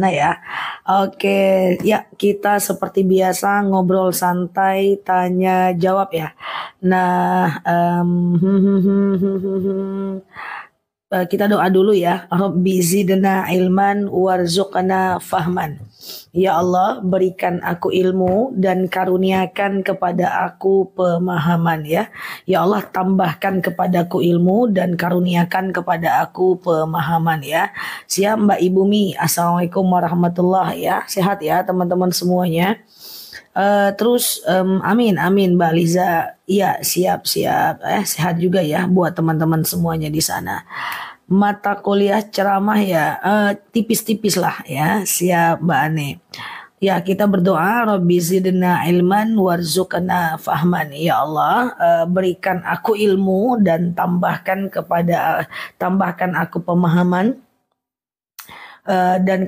Nah ya, oke ya kita seperti biasa ngobrol santai, tanya jawab ya. Nah, kita doa dulu ya. Rabbi zidna ilman warzuqna fahman. Ya Allah, berikan aku ilmu dan karuniakan kepada aku pemahaman ya. Ya Allah, tambahkan kepadaku ilmu dan karuniakan kepada aku pemahaman ya. Siap Mbak Ibu Mi. Assalamualaikum warahmatullahi ya. Sehat ya teman-teman semuanya. Terus amin amin Mbak Liza. Iya siap siap. Sehat juga ya buat teman-teman semuanya di sana. Mata kuliah ceramah ya tipis-tipis lah ya. Siap Mbak Ane. Ya kita berdoa Rabbi zidna ilman warzuqna fahman. Ya Allah berikan aku ilmu dan tambahkan aku pemahaman dan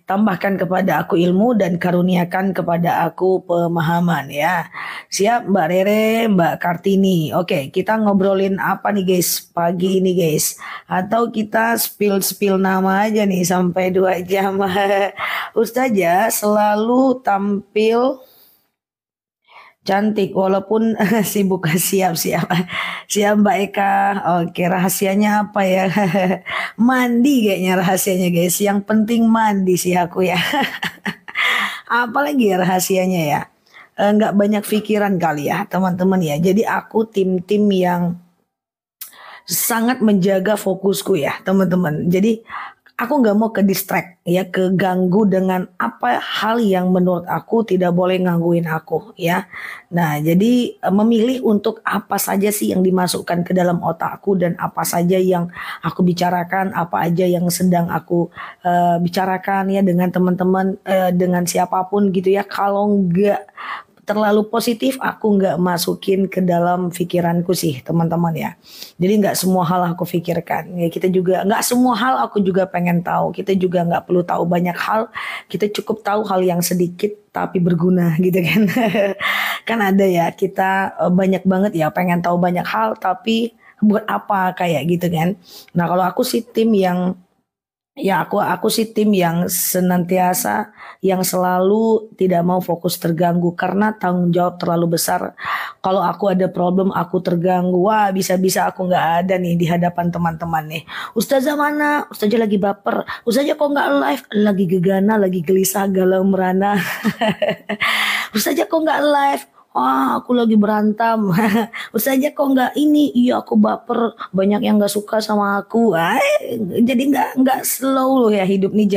tambahkan kepada aku ilmu dan karuniakan kepada aku pemahaman ya. Siap Mbak Rere, Mbak Kartini. Oke, kita ngobrolin apa nih guys pagi ini guys? Atau kita spill nama aja nih sampai 2 jam. Ustazah selalu tampil cantik walaupun sibuk. Siap Mbak Eka. Oke, rahasianya apa ya? Mandi kayaknya rahasianya guys. Yang penting mandi sih aku ya. Apalagi ya rahasianya ya. Nggak banyak pikiran kali ya teman-teman ya. Jadi aku tim-tim yang sangat menjaga fokusku ya teman-teman. Jadi aku nggak mau ke distract ya, keganggu dengan apa hal yang menurut aku tidak boleh ngangguin aku ya. Nah jadi memilih untuk apa saja sih yang dimasukkan ke dalam otakku dan apa saja yang aku bicarakan, apa aja yang sedang aku bicarakan ya dengan teman-teman, dengan siapapun gitu ya. Kalau nggak terlalu positif aku nggak masukin ke dalam pikiranku sih teman-teman ya. Jadi nggak semua hal aku pikirkan ya, kita juga nggak semua hal aku juga pengen tahu, kita juga nggak perlu tahu banyak hal, kita cukup tahu hal yang sedikit tapi berguna gitu kan. Kan ada ya kita banyak banget ya pengen tahu banyak hal tapi buat apa kayak gitu kan. Nah kalau aku sih tim yang ya aku sih tim yang senantiasa yang selalu tidak mau fokus terganggu karena tanggung jawab terlalu besar. Kalau aku ada problem aku terganggu, wah bisa-bisa aku nggak ada nih di hadapan teman-teman nih. Ustazah mana? Ustazah lagi baper. Ustazah kok nggak live? Lagi gegana, lagi gelisah, galau merana. Ustazah kok nggak live? Wah, aku lagi berantem. Ustazah kok nggak ini? Iya, aku baper. Banyak yang nggak suka sama aku. Jadi nggak slow loh ya hidup nih.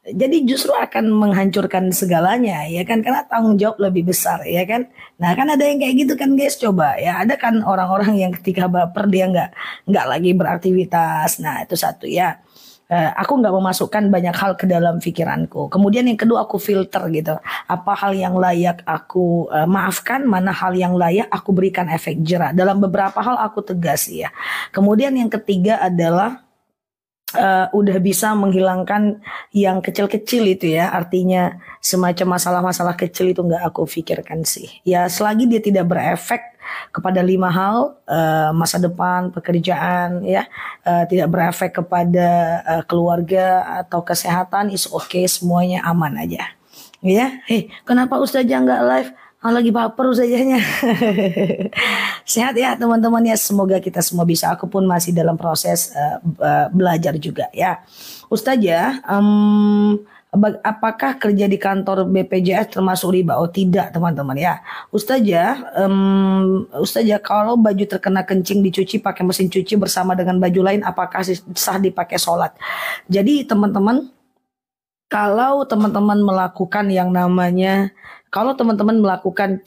Jadi justru akan menghancurkan segalanya ya kan, karena tanggung jawab lebih besar ya kan. Nah kan ada yang kayak gitu kan guys, coba ya ada kan orang-orang yang ketika baper dia nggak lagi beraktivitas. Nah itu satu ya. Aku nggak memasukkan banyak hal ke dalam pikiranku. Kemudian yang kedua aku filter gitu. Apa hal yang layak aku maafkan, mana hal yang layak aku berikan efek jera. Dalam beberapa hal aku tegas ya. Kemudian yang ketiga adalah udah bisa menghilangkan yang kecil-kecil itu ya, artinya semacam masalah-masalah kecil itu nggak aku pikirkan sih ya, selagi dia tidak berefek kepada 5 hal, masa depan, pekerjaan ya, tidak berefek kepada keluarga atau kesehatan, is okay, semuanya aman aja ya. Kenapa Ustazah nggak live? Lagi baper Ustazahnya. Sehat ya teman-teman ya, semoga kita semua bisa. Aku pun masih dalam proses belajar juga ya. Ustazah, apakah kerja di kantor BPJS termasuk riba? Oh tidak teman-teman ya. Ustazah kalau baju terkena kencing dicuci pakai mesin cuci bersama dengan baju lain, apakah sah dipakai sholat? Jadi teman-teman, kalau teman-teman melakukan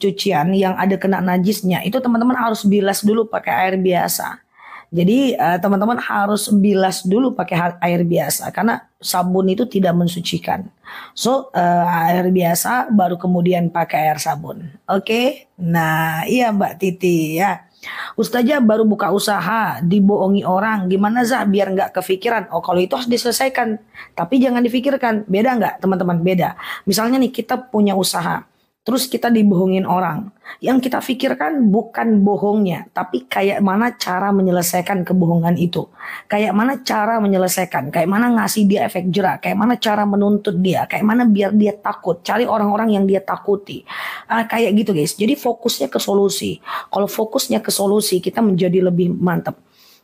cucian yang ada kena najisnya, itu teman-teman harus bilas dulu pakai air biasa. Jadi teman-teman harus bilas dulu pakai air biasa karena sabun itu tidak mensucikan. So air biasa baru kemudian pakai air sabun. Oke? Nah iya Mbak Titi ya. Ustazah baru buka usaha, dibohongi orang, gimana Zah biar nggak kepikiran? Oh kalau itu harus diselesaikan, tapi jangan difikirkan. Beda nggak teman-teman? Beda. Misalnya nih kita punya usaha, terus kita dibohongin orang. Yang kita pikirkan bukan bohongnya, tapi kayak mana cara menyelesaikan kebohongan itu. Kayak mana cara menyelesaikan, kayak mana ngasih dia efek jerak, kayak mana cara menuntut dia, kayak mana biar dia takut, cari orang-orang yang dia takuti. Kayak gitu guys, jadi fokusnya ke solusi. Kalau fokusnya ke solusi, kita menjadi lebih mantap.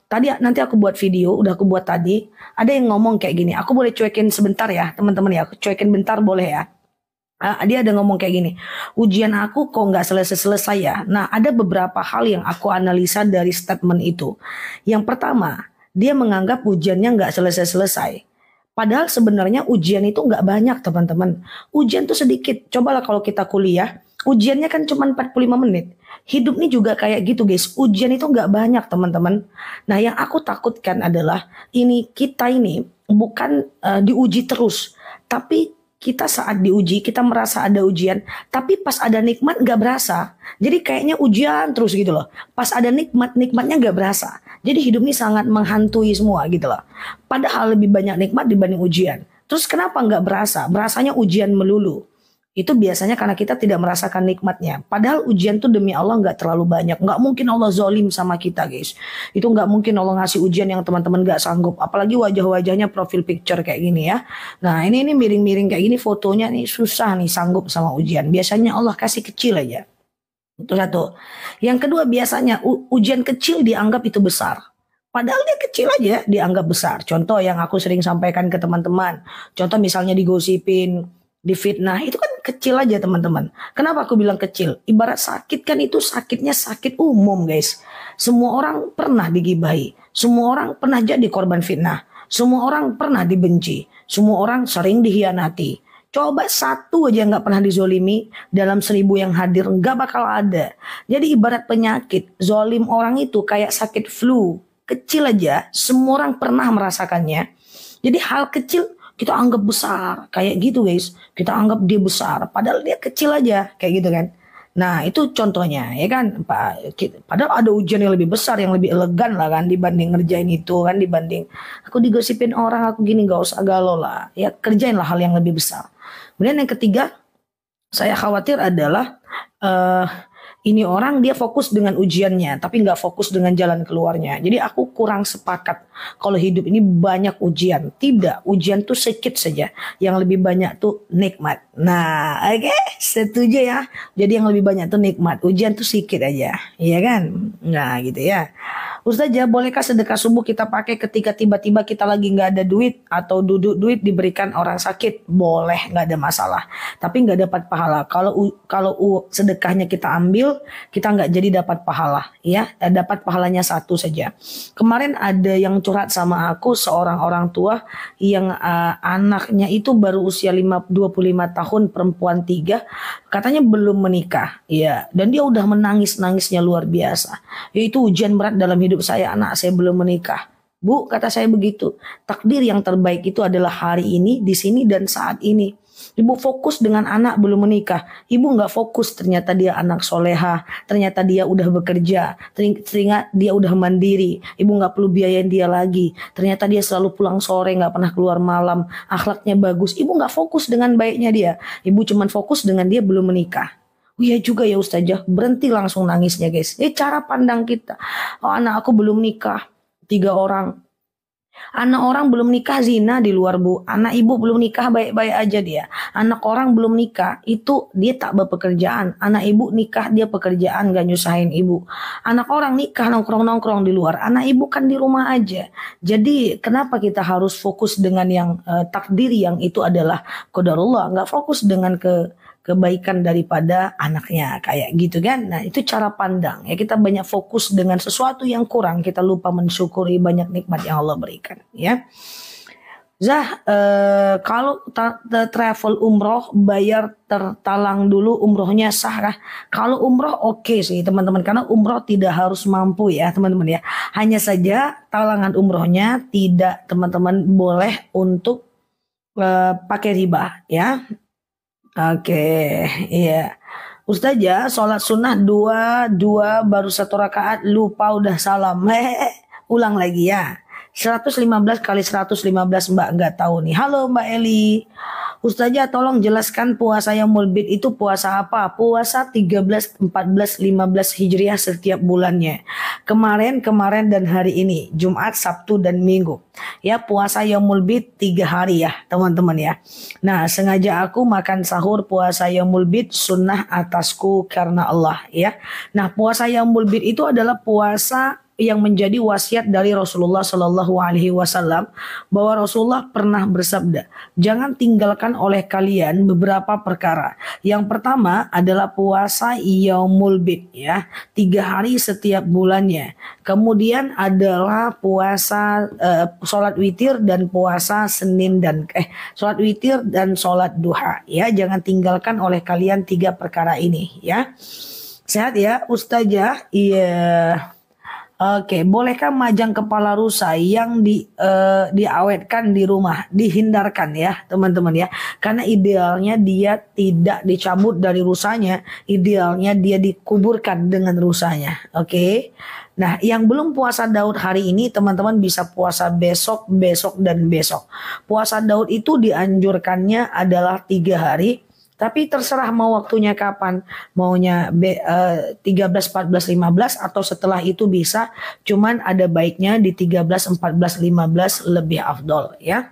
Tadi nanti aku buat video, udah aku buat tadi, ada yang ngomong kayak gini, aku boleh cuekin sebentar ya teman-teman ya, aku cuekin bentar boleh ya. Dia ada ngomong kayak gini, ujian aku kok nggak selesai-selesai ya. Nah, ada beberapa hal yang aku analisa dari statement itu. Yang pertama, dia menganggap ujiannya nggak selesai-selesai. Padahal sebenarnya ujian itu nggak banyak teman-teman. Ujian tuh sedikit. Cobalah kalau kita kuliah, ujiannya kan cuma 45 menit. Hidup ini juga kayak gitu guys. Ujian itu nggak banyak teman-teman. Nah, yang aku takutkan adalah kita ini bukan diuji terus, tapi kita saat diuji, kita merasa ada ujian, tapi pas ada nikmat gak berasa. Jadi kayaknya ujian terus gitu loh. Pas ada nikmatnya gak berasa. Jadi hidup ini sangat menghantui semua gitu loh. Padahal lebih banyak nikmat dibanding ujian. Terus kenapa gak berasa? Berasanya ujian melulu. Itu biasanya karena kita tidak merasakan nikmatnya. Padahal ujian tuh demi Allah gak terlalu banyak. Gak mungkin Allah zolim sama kita guys. Itu gak mungkin Allah ngasih ujian yang teman-teman gak sanggup. Apalagi wajah-wajahnya profil picture kayak gini ya. Nah ini miring-miring kayak gini fotonya nih susah nih sanggup sama ujian. Biasanya Allah kasih kecil aja. Itu satu. Yang kedua biasanya ujian kecil dianggap itu besar. Padahal dia kecil aja dianggap besar. Contoh yang aku sering sampaikan ke teman-teman. Contoh misalnya digosipin, difitnah, itu kan kecil aja teman-teman. Kenapa aku bilang kecil? Ibarat sakit kan itu sakitnya sakit umum guys. Semua orang pernah digibahi. Semua orang pernah jadi korban fitnah. Semua orang pernah dibenci. Semua orang sering dihianati. Coba satu aja nggak pernah dizolimi dalam 1000 yang hadir nggak bakal ada. Jadi ibarat penyakit, zolim orang itu kayak sakit flu. Kecil aja, semua orang pernah merasakannya. Jadi hal kecil kita anggap besar, kayak gitu guys. Kita anggap dia besar, padahal dia kecil aja, kayak gitu kan. Nah itu contohnya, ya kan. Padahal ada ujian yang lebih besar, yang lebih elegan lah kan dibanding ngerjain itu kan, dibanding aku digosipin orang, aku gini, gak usah galau lah. Ya kerjainlah hal yang lebih besar. Kemudian yang ketiga, saya khawatir adalah ini orang dia fokus dengan ujiannya, tapi nggak fokus dengan jalan keluarnya. Jadi aku kurang sepakat kalau hidup ini banyak ujian. Tidak, ujian tuh sedikit saja. Yang lebih banyak tuh nikmat. Nah, oke, setuju ya. Jadi yang lebih banyak tuh nikmat. Ujian tuh sedikit aja, iya kan? Nah, gitu ya. Ustazah, bolehkah sedekah subuh kita pakai ketika tiba-tiba kita lagi nggak ada duit atau duduk duit diberikan orang sakit? Boleh, nggak ada masalah. Tapi nggak dapat pahala. Kalau sedekahnya kita ambil, kita nggak jadi dapat pahala, ya. Dapat pahalanya satu saja. Kemarin ada yang curhat sama aku, seorang orang tua yang anaknya itu baru usia 25 tahun, perempuan 3, katanya belum menikah, ya. Dan dia udah menangis-nangisnya luar biasa. Yaitu ujian berat dalam hidup saya, anak saya belum menikah. Bu, kata saya begitu. Takdir yang terbaik itu adalah hari ini, di sini dan saat ini. Ibu fokus dengan anak belum menikah. Ibu nggak fokus, ternyata dia anak soleha, ternyata dia udah bekerja, ternyata dia udah mandiri. Ibu nggak perlu biayain dia lagi. Ternyata dia selalu pulang sore, nggak pernah keluar malam, akhlaknya bagus. Ibu nggak fokus dengan baiknya dia. Ibu cuman fokus dengan dia belum menikah. Oh iya juga ya Ustazah, berhenti langsung nangisnya guys. Cara pandang kita. Oh, anak aku belum nikah, 3 orang. Anak orang belum nikah zina di luar bu. Anak ibu belum nikah baik-baik aja dia. Anak orang belum nikah itu dia tak berpekerjaan. Anak ibu nikah dia pekerjaan gak nyusahin ibu. Anak orang nikah nongkrong-nongkrong di luar. Anak ibu kan di rumah aja. Jadi kenapa kita harus fokus dengan yang takdir yang itu adalah qadarullah. Gak fokus dengan kebaikan daripada anaknya kayak gitu kan. Nah itu cara pandang ya, kita banyak fokus dengan sesuatu yang kurang, kita lupa mensyukuri banyak nikmat yang Allah berikan ya. Zah, kalau travel umroh bayar tertalang dulu umrohnya sah kah? Kalau umroh oke sih teman-teman, karena umroh tidak harus mampu ya teman-teman ya. Hanya saja talangan umrohnya tidak teman-teman boleh untuk pakai riba ya. Oke, iya. Ustazah, sholat sunnah 2 baru 1 rakaat lupa udah salam. Ulang lagi ya. 115 kali 115 Mbak nggak tahu nih. Halo Mbak Eli. Ustazah tolong jelaskan puasa Yaumul Bid itu puasa apa? Puasa 13, 14, 15 Hijriah setiap bulannya. Kemarin dan hari ini, Jumat, Sabtu dan Minggu. Ya, puasa Yaumul Bid 3 hari ya, teman-teman ya. Nah, sengaja aku makan sahur puasa Yaumul Bid sunnah atasku karena Allah ya. Nah, puasa Yaumul Bid itu adalah puasa yang menjadi wasiat dari Rasulullah Shallallahu Alaihi Wasallam, bahwa Rasulullah pernah bersabda, jangan tinggalkan oleh kalian beberapa perkara. Yang pertama adalah puasa Yaumul Bid ya, 3 hari setiap bulannya. Kemudian adalah puasa sholat witir dan puasa sholat witir dan sholat duha ya. Jangan tinggalkan oleh kalian 3 perkara ini ya. Sehat ya Ustazah? Iya. Oke, bolehkah majang kepala rusa yang diawetkan di rumah dihindarkan ya teman-teman ya? Karena idealnya dia tidak dicabut dari rusanya, idealnya dia dikuburkan dengan rusanya. Oke. Nah, yang belum puasa Daud hari ini teman-teman bisa puasa besok, besok dan besok. Puasa Daud itu dianjurkannya adalah 3 hari. Tapi terserah mau waktunya kapan. Maunya 13, 14, 15 atau setelah itu bisa. Cuman ada baiknya di 13, 14, 15 lebih afdol ya.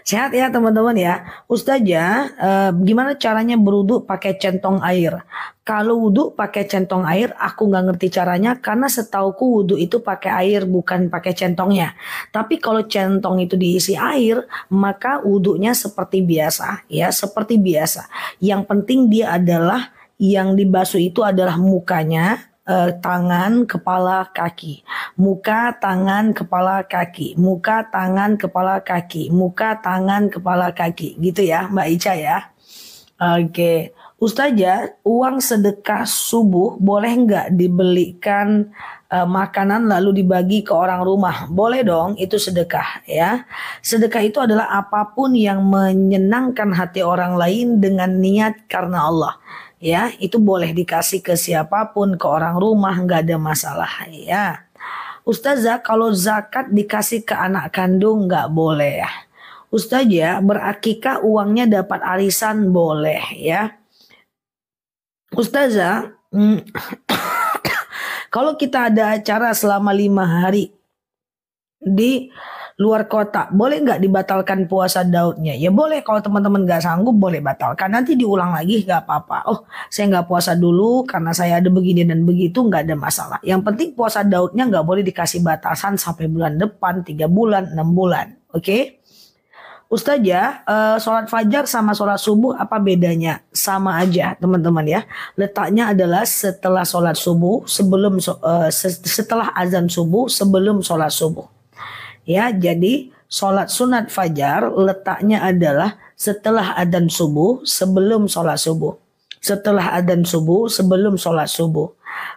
Sehat ya teman-teman ya. Ustazah, gimana caranya berwudu pakai centong air? Kalau wudu pakai centong air, aku nggak ngerti caranya karena setauku wudu itu pakai air bukan pakai centongnya. Tapi kalau centong itu diisi air, maka wudunya seperti biasa ya, seperti biasa. Yang penting dia adalah yang dibasuh itu adalah mukanya, tangan, kepala, kaki. Muka, tangan, kepala, kaki. Muka, tangan, kepala, kaki. Muka, tangan, kepala, kaki. Gitu ya Mbak Ica ya. Oke. Ustazah, uang sedekah subuh boleh nggak dibelikan makanan lalu dibagi ke orang rumah? Boleh dong, itu sedekah ya. Sedekah itu adalah apapun yang menyenangkan hati orang lain dengan niat karena Allah. Ya, itu boleh dikasih ke siapapun, ke orang rumah, nggak ada masalah ya. Ustazah, kalau zakat dikasih ke anak kandung nggak boleh ya. Ustazah, berakikah uangnya dapat arisan boleh ya. Ustazah, kalau kita ada acara selama 5 hari di luar kota, boleh nggak dibatalkan puasa Daudnya? Ya boleh, kalau teman-teman nggak sanggup boleh batalkan. Nanti diulang lagi nggak apa-apa. Oh, saya nggak puasa dulu karena saya ada begini dan begitu, nggak ada masalah. Yang penting puasa Daudnya nggak boleh dikasih batasan sampai bulan depan, 3 bulan, 6 bulan. Oke? Ustazah, sholat fajar sama sholat subuh apa bedanya? Sama aja teman-teman ya. Letaknya adalah setelah sholat subuh, setelah azan subuh, sebelum sholat subuh. Ya, jadi sholat sunat fajar letaknya adalah setelah adzan subuh, sebelum sholat subuh. Setelah adzan subuh, sebelum sholat subuh.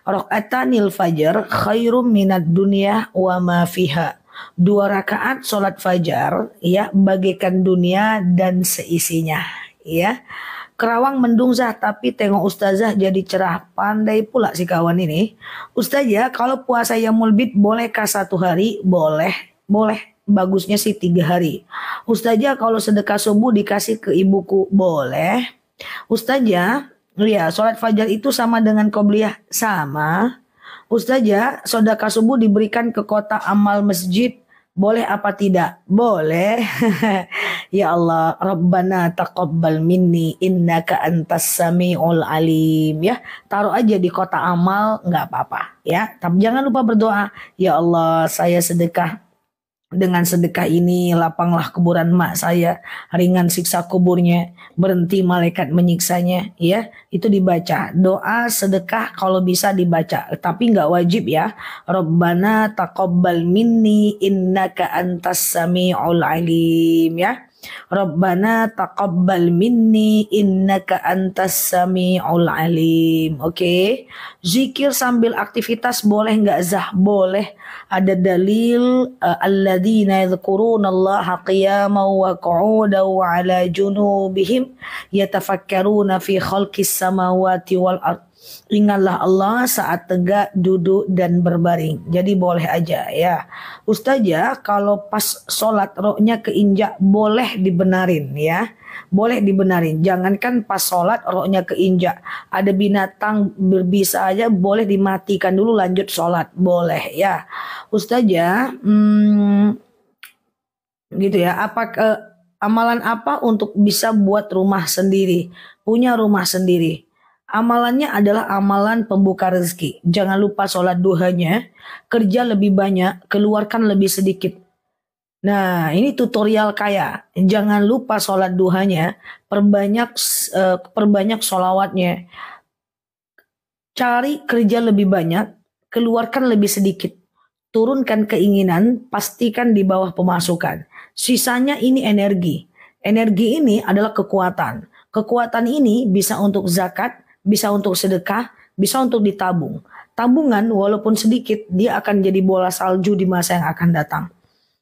Rakaatanil fajar khairum minad dunya wa ma fiha. 2 rakaat sholat fajar ya bagaikan dunia dan seisinya ya. Kerawang mendung Zah, tapi tengok Ustazah jadi cerah. Pandai pula si kawan ini. Ustazah, kalau puasa Yaumul Bid bolehkah 1 hari? Boleh. Bagusnya sih 3 hari. Ustazah, kalau sedekah subuh dikasih ke ibuku? Boleh. Ustazah, ya sholat fajar itu sama dengan qobliyah? Sama. Ustazah, sedekah subuh diberikan ke kota amal masjid, boleh apa tidak? Boleh. Ya Allah, Rabbana taqabbal minni innaka antas samiul alim ya. Taruh aja di kota amal, nggak apa-apa ya. Tapi jangan lupa berdoa, ya Allah, saya sedekah. Dengan sedekah ini lapanglah kuburan mak saya, ringan siksa kuburnya, berhenti malaikat menyiksanya ya. Itu dibaca doa sedekah kalau bisa dibaca, tapi nggak wajib ya. Rabbana taqabbal minni innaka antas samiul alim ya. Rabbana taqabbal minni innaka antas samiul alim. Oke. Zikir sambil aktivitas boleh nggak Zah? Boleh. Ada dalil alladzina yadhkurunallaha qiyaman wa qu'udan wa ala junubihim yatafakkaruna fi khalqis samawati wal ard. Ingatlah Allah saat tegak, duduk, dan berbaring. Jadi boleh aja ya. Ustazah kalau pas sholat rohnya keinjak boleh dibenarin ya. Boleh dibenarin. Jangankan pas sholat rohnya keinjak. Ada binatang berbisa aja boleh dimatikan dulu lanjut sholat. Boleh ya. Ustazah gitu ya. Amalan apa untuk bisa buat rumah sendiri? Punya rumah sendiri. Amalannya adalah amalan pembuka rezeki. Jangan lupa sholat duhanya, kerja lebih banyak, keluarkan lebih sedikit. Nah, ini tutorial kaya. Jangan lupa sholat duhanya, perbanyak sholawatnya. Cari kerja lebih banyak, keluarkan lebih sedikit. Turunkan keinginan, pastikan di bawah pemasukan. Sisanya ini energi. Energi ini adalah kekuatan. Kekuatan ini bisa untuk zakat, bisa untuk sedekah, bisa untuk ditabung. Tabungan walaupun sedikit, dia akan jadi bola salju di masa yang akan datang.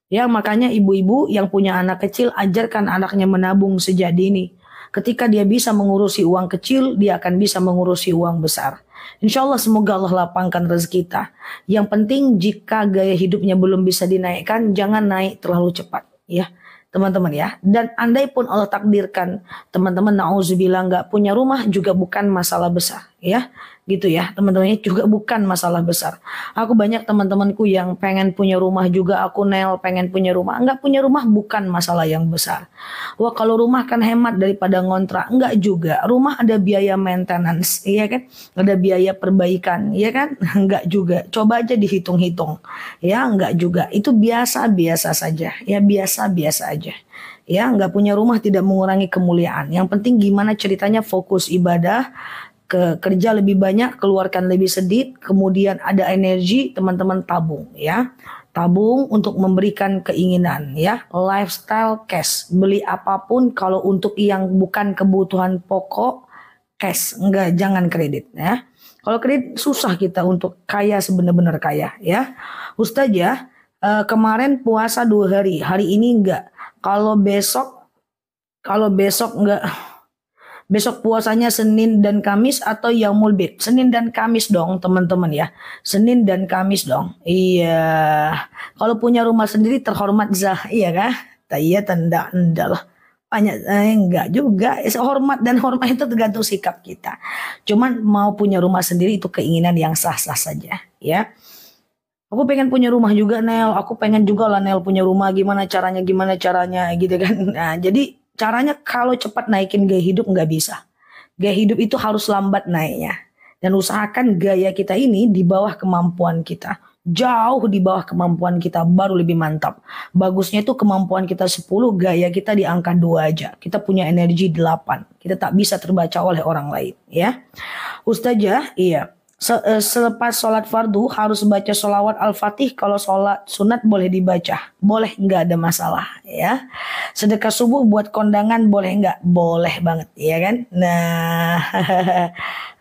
Ya, makanya ibu-ibu yang punya anak kecil, ajarkan anaknya menabung sejak dini. Ketika dia bisa mengurusi uang kecil, dia akan bisa mengurusi uang besar. Insya Allah semoga Allah lapangkan rezeki kita. Yang penting jika gaya hidupnya belum bisa dinaikkan, jangan naik terlalu cepat. Ya, teman-teman ya. Dan andai pun Allah takdirkan teman-teman na'udzubillah nggak punya rumah juga bukan masalah besar. Ya, gitu ya teman-teman, juga bukan masalah besar. Aku banyak teman-temanku yang pengen punya rumah juga, aku pengen punya rumah. Enggak punya rumah bukan masalah yang besar. Wah kalau rumah kan hemat daripada ngontrak. Enggak juga, rumah ada biaya maintenance, iya kan, ada biaya perbaikan, iya kan. Enggak juga, coba aja dihitung-hitung ya, enggak juga, itu biasa-biasa saja ya, biasa-biasa aja ya. Enggak punya rumah tidak mengurangi kemuliaan. Yang penting gimana ceritanya fokus ibadah, kerja lebih banyak, keluarkan lebih sedikit, kemudian ada energi, teman-teman tabung ya. Tabung untuk memberikan keinginan ya. Lifestyle cash, beli apapun kalau untuk yang bukan kebutuhan pokok cash, enggak, jangan kredit ya. Kalau kredit susah kita untuk kaya sebenar-benar kaya ya. Ustazah, kemarin puasa 2 hari, hari ini enggak. Kalau besok enggak. Besok puasanya Senin dan Kamis atau Yaumul Bid? Senin dan Kamis dong teman-teman ya. Senin dan Kamis dong. Iya. Kalau punya rumah sendiri terhormat Zah. Iya kah? Iya tanda lah. Banyak enggak juga. Hormat dan hormat itu tergantung sikap kita. Cuman mau punya rumah sendiri itu keinginan yang sah-sah saja ya. Aku pengen punya rumah juga Nel. Aku pengen juga lah Nel punya rumah. Gimana caranya gitu kan. Nah jadi caranya kalau cepat naikin gaya hidup nggak bisa. Gaya hidup itu harus lambat naiknya. Dan usahakan gaya kita ini di bawah kemampuan kita. Jauh di bawah kemampuan kita baru lebih mantap. Bagusnya itu kemampuan kita 10, gaya kita di angka 2 aja. Kita punya energi 8. Kita tak bisa terbaca oleh orang lain ya. Ustazah, iya. Selepas sholat fardu harus baca sholawat al-fatih. Kalau sholat sunat boleh dibaca, boleh, nggak ada masalah ya. Sedekah subuh buat kondangan boleh nggak? Boleh banget ya kan. Nah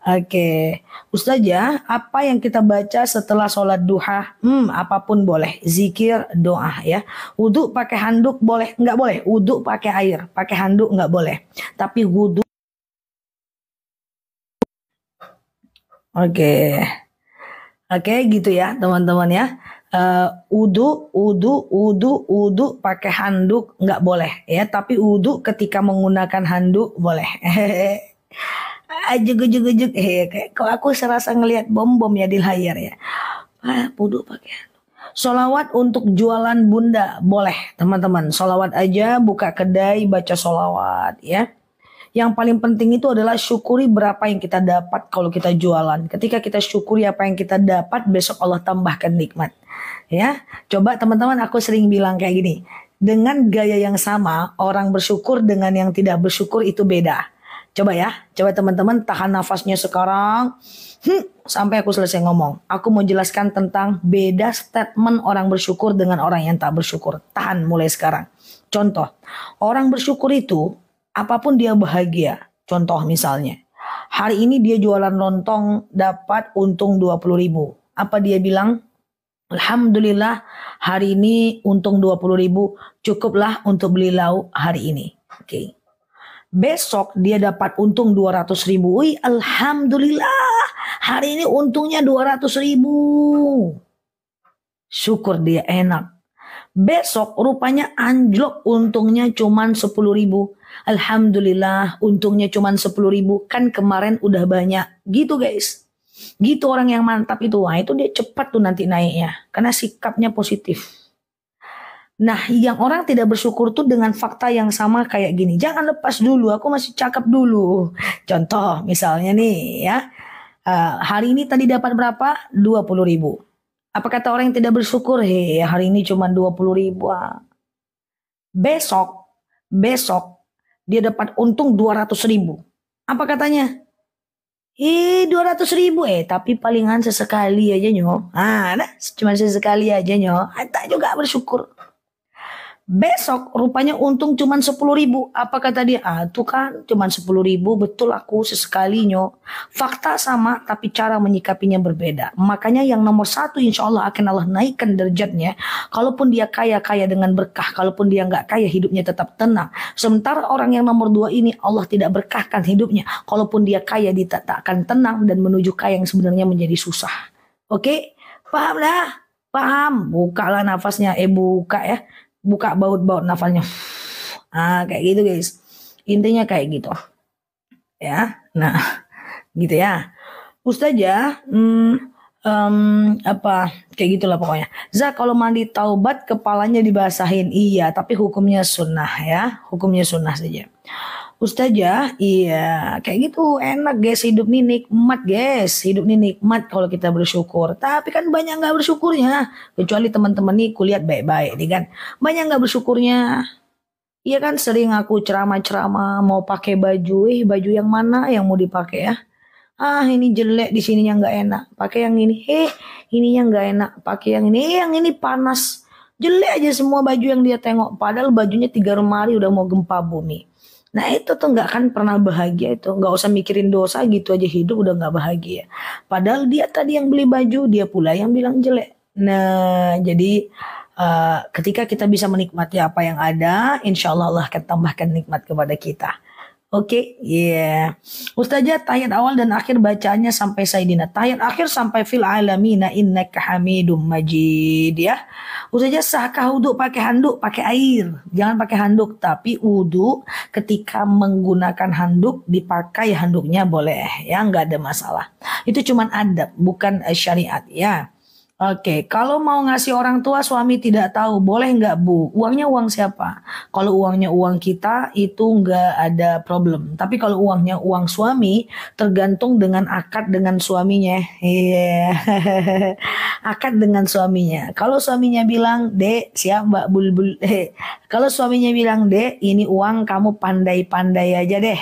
oke. Ustazah, apa yang kita baca setelah sholat duha? Apapun boleh, zikir, doa ya. Wudhu pakai handuk boleh? Nggak boleh. Wudhu pakai air, pakai handuk nggak boleh. Tapi wudhu Oke, oke gitu ya teman-teman ya. Udu pakai handuk nggak boleh ya. Tapi udu ketika menggunakan handuk boleh. Ajuk. Kok aku serasa ngelihat bom-bom ya di layar ya. Udu pakai handuk. Solawat untuk jualan bunda boleh teman-teman. Solawat aja, buka kedai baca solawat ya. Yang paling penting itu adalah syukuri berapa yang kita dapat kalau kita jualan. Ketika kita syukuri apa yang kita dapat, besok Allah tambahkan nikmat. Ya, coba teman-teman, aku sering bilang kayak gini. Dengan gaya yang sama, orang bersyukur dengan yang tidak bersyukur itu beda. Coba ya, coba teman-teman tahan nafasnya sekarang. Sampai aku selesai ngomong. Aku mau jelaskan tentang beda statement orang bersyukur dengan orang yang tak bersyukur. Tahan mulai sekarang. Contoh, orang bersyukur itu apapun dia bahagia. Contoh misalnya, hari ini dia jualan lontong dapat untung 20.000. Apa dia bilang? Alhamdulillah hari ini untung 20.000, cukuplah untuk beli lauk hari ini. Oke. Besok dia dapat untung 200.000. Wih, alhamdulillah hari ini untungnya 200.000. Syukur dia enak. Besok rupanya anjlok, untungnya cuman 10.000. Alhamdulillah untungnya cuman 10.000. Kan kemarin udah banyak. Gitu guys. Gitu orang yang mantap itu. Wah itu dia cepat tuh nanti naiknya. Karena sikapnya positif. Nah yang orang tidak bersyukur tuh dengan fakta yang sama kayak gini. Jangan lepas dulu, aku masih cakep dulu. Contoh misalnya nih ya. Hari ini tadi dapat berapa? 20.000. Apa kata orang yang tidak bersyukur? Hari ini cuma 20.000. Besok dia dapat untung 200.000. Apa katanya? 200.000 tapi palingan sesekali aja nyo. Nah, cuma sesekali aja nyo. Tak juga bersyukur. Besok rupanya untung cuma 10.000. Apa kata dia? Tuh kan cuma 10.000, betul aku sesekalinya. Fakta sama tapi cara menyikapinya berbeda. Makanya yang nomor 1 insya Allah akan Allah naikkan derajatnya. Kalaupun dia kaya dengan berkah. Kalaupun dia nggak kaya hidupnya tetap tenang. Sementara orang yang nomor 2 ini Allah tidak berkahkan hidupnya. Kalaupun dia kaya dia tak akan tenang dan menuju kaya yang sebenarnya menjadi susah. Oke? Paham dah? Paham? Bukalah nafasnya. Buka ya. Buka baut-baut nafasnya. Kayak gitu guys. Intinya kayak gitu. Ya. Nah, gitu ya. Ustazah, kayak gitulah pokoknya. Kalau mandi taubat kepalanya dibasahin. Iya, tapi hukumnya sunnah ya. Hukumnya sunnah saja. Ustazah, iya kayak gitu enak guys, hidup nih nikmat guys, hidup nih nikmat kalau kita bersyukur. Tapi kan banyak nggak bersyukurnya, kecuali teman-teman nih kulihat baik-baik nih kan, banyak nggak bersyukurnya. Iya kan sering aku ceramah-ceramah mau pakai baju, baju yang mana yang mau dipakai ya? Ini jelek di sininya nggak enak, pakai yang ini. Ininya nggak enak, pakai yang ini panas. Jelek aja semua baju yang dia tengok, padahal bajunya 3 lemari udah mau gempa bumi. Nah itu tuh nggak akan pernah bahagia itu. Nggak usah mikirin dosa gitu aja hidup udah nggak bahagia. Padahal dia tadi yang beli baju, dia pula yang bilang jelek. Nah jadi ketika kita bisa menikmati apa yang ada, insya Allah Allah akan tambahkan nikmat kepada kita. Oke, Ustazah tahiyat awal dan akhir bacaannya sampai Sayyidina. Tahiyat akhir sampai fil alamina innaka hamidum majid ya. Ustazah sahkah wudhu pakai handuk, pakai air. Jangan pakai handuk, tapi wudhu ketika menggunakan handuk dipakai handuknya boleh ya, nggak ada masalah. Itu cuman adab, bukan syariat ya. Oke, kalau mau ngasih orang tua suami tidak tahu, boleh nggak Bu? Uangnya uang siapa? Kalau uangnya uang kita itu nggak ada problem. Tapi kalau uangnya uang suami, tergantung dengan akad dengan suaminya. Iya, akad dengan suaminya. Kalau suaminya bilang, Dek, siap Mbak Bulbul. Kalau suaminya bilang, Dek, ini uang kamu pandai-pandai aja deh.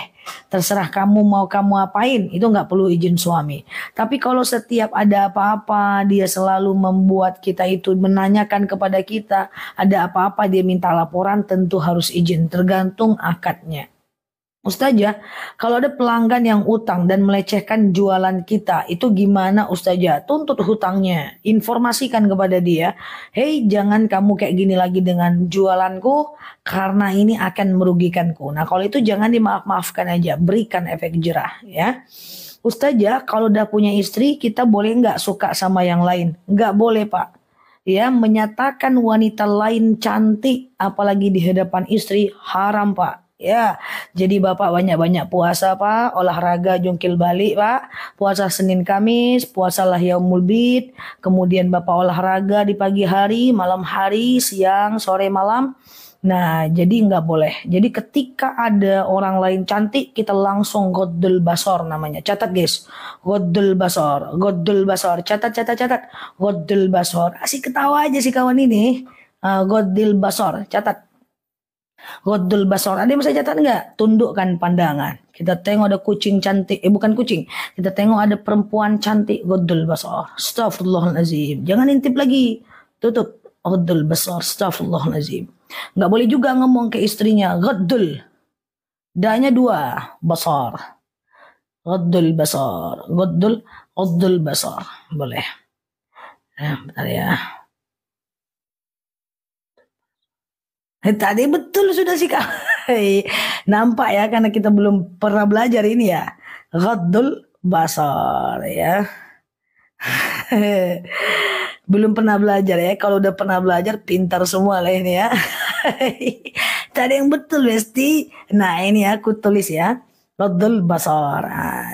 Terserah kamu mau kamu apain, itu nggak perlu izin suami. Tapi kalau setiap ada apa-apa dia selalu membuat kita itu menanyakan kepada kita, ada apa-apa dia minta laporan, tentu harus izin, tergantung akadnya. Ustazah, kalau ada pelanggan yang utang dan melecehkan jualan kita, itu gimana Ustazah? Tuntut hutangnya, informasikan kepada dia, hei jangan kamu kayak gini lagi dengan jualanku, karena ini akan merugikanku. Nah kalau itu jangan dimaaf-maafkan aja, berikan efek jerah ya. Ustazah, kalau udah punya istri, kita boleh nggak suka sama yang lain? Nggak boleh Pak. Ya, menyatakan wanita lain cantik, apalagi di hadapan istri, haram Pak. Ya, jadi Bapak banyak-banyak puasa Pak, olahraga jungkil balik Pak, puasa Senin Kamis, puasalah Yaumul Bid, kemudian Bapak olahraga di pagi hari, malam hari, siang, sore, malam. Nah, jadi nggak boleh. Jadi ketika ada orang lain cantik, kita langsung goddul basor namanya. Catat guys, goddul basor, catat, goddul basor. Asik ketawa aja si kawan ini. Goddul basor, catat. Ghaddul basar. Ada yang bisa catat enggak? Tundukkan pandangan. Kita tengok ada kucing cantik. Bukan kucing. Kita tengok ada perempuan cantik. Ghaddul basar. Astaghfirullahaladzim. Jangan intip lagi. Tutup. Ghaddul basar. Astaghfirullahaladzim. Enggak boleh juga ngomong ke istrinya. Ghaddul. Da-nya 2. Basar. Ghaddul basar. Ghaddul basar. Boleh. Bentar ya. Tadi betul sudah sih Kak. Nampak ya karena kita belum pernah belajar ini ya. Ghaddul basar ya. Belum pernah belajar ya. Kalau udah pernah belajar pintar semua lah ini ya. Tadi yang betul Besti. Nah ini aku tulis ya. Ghaddul basar.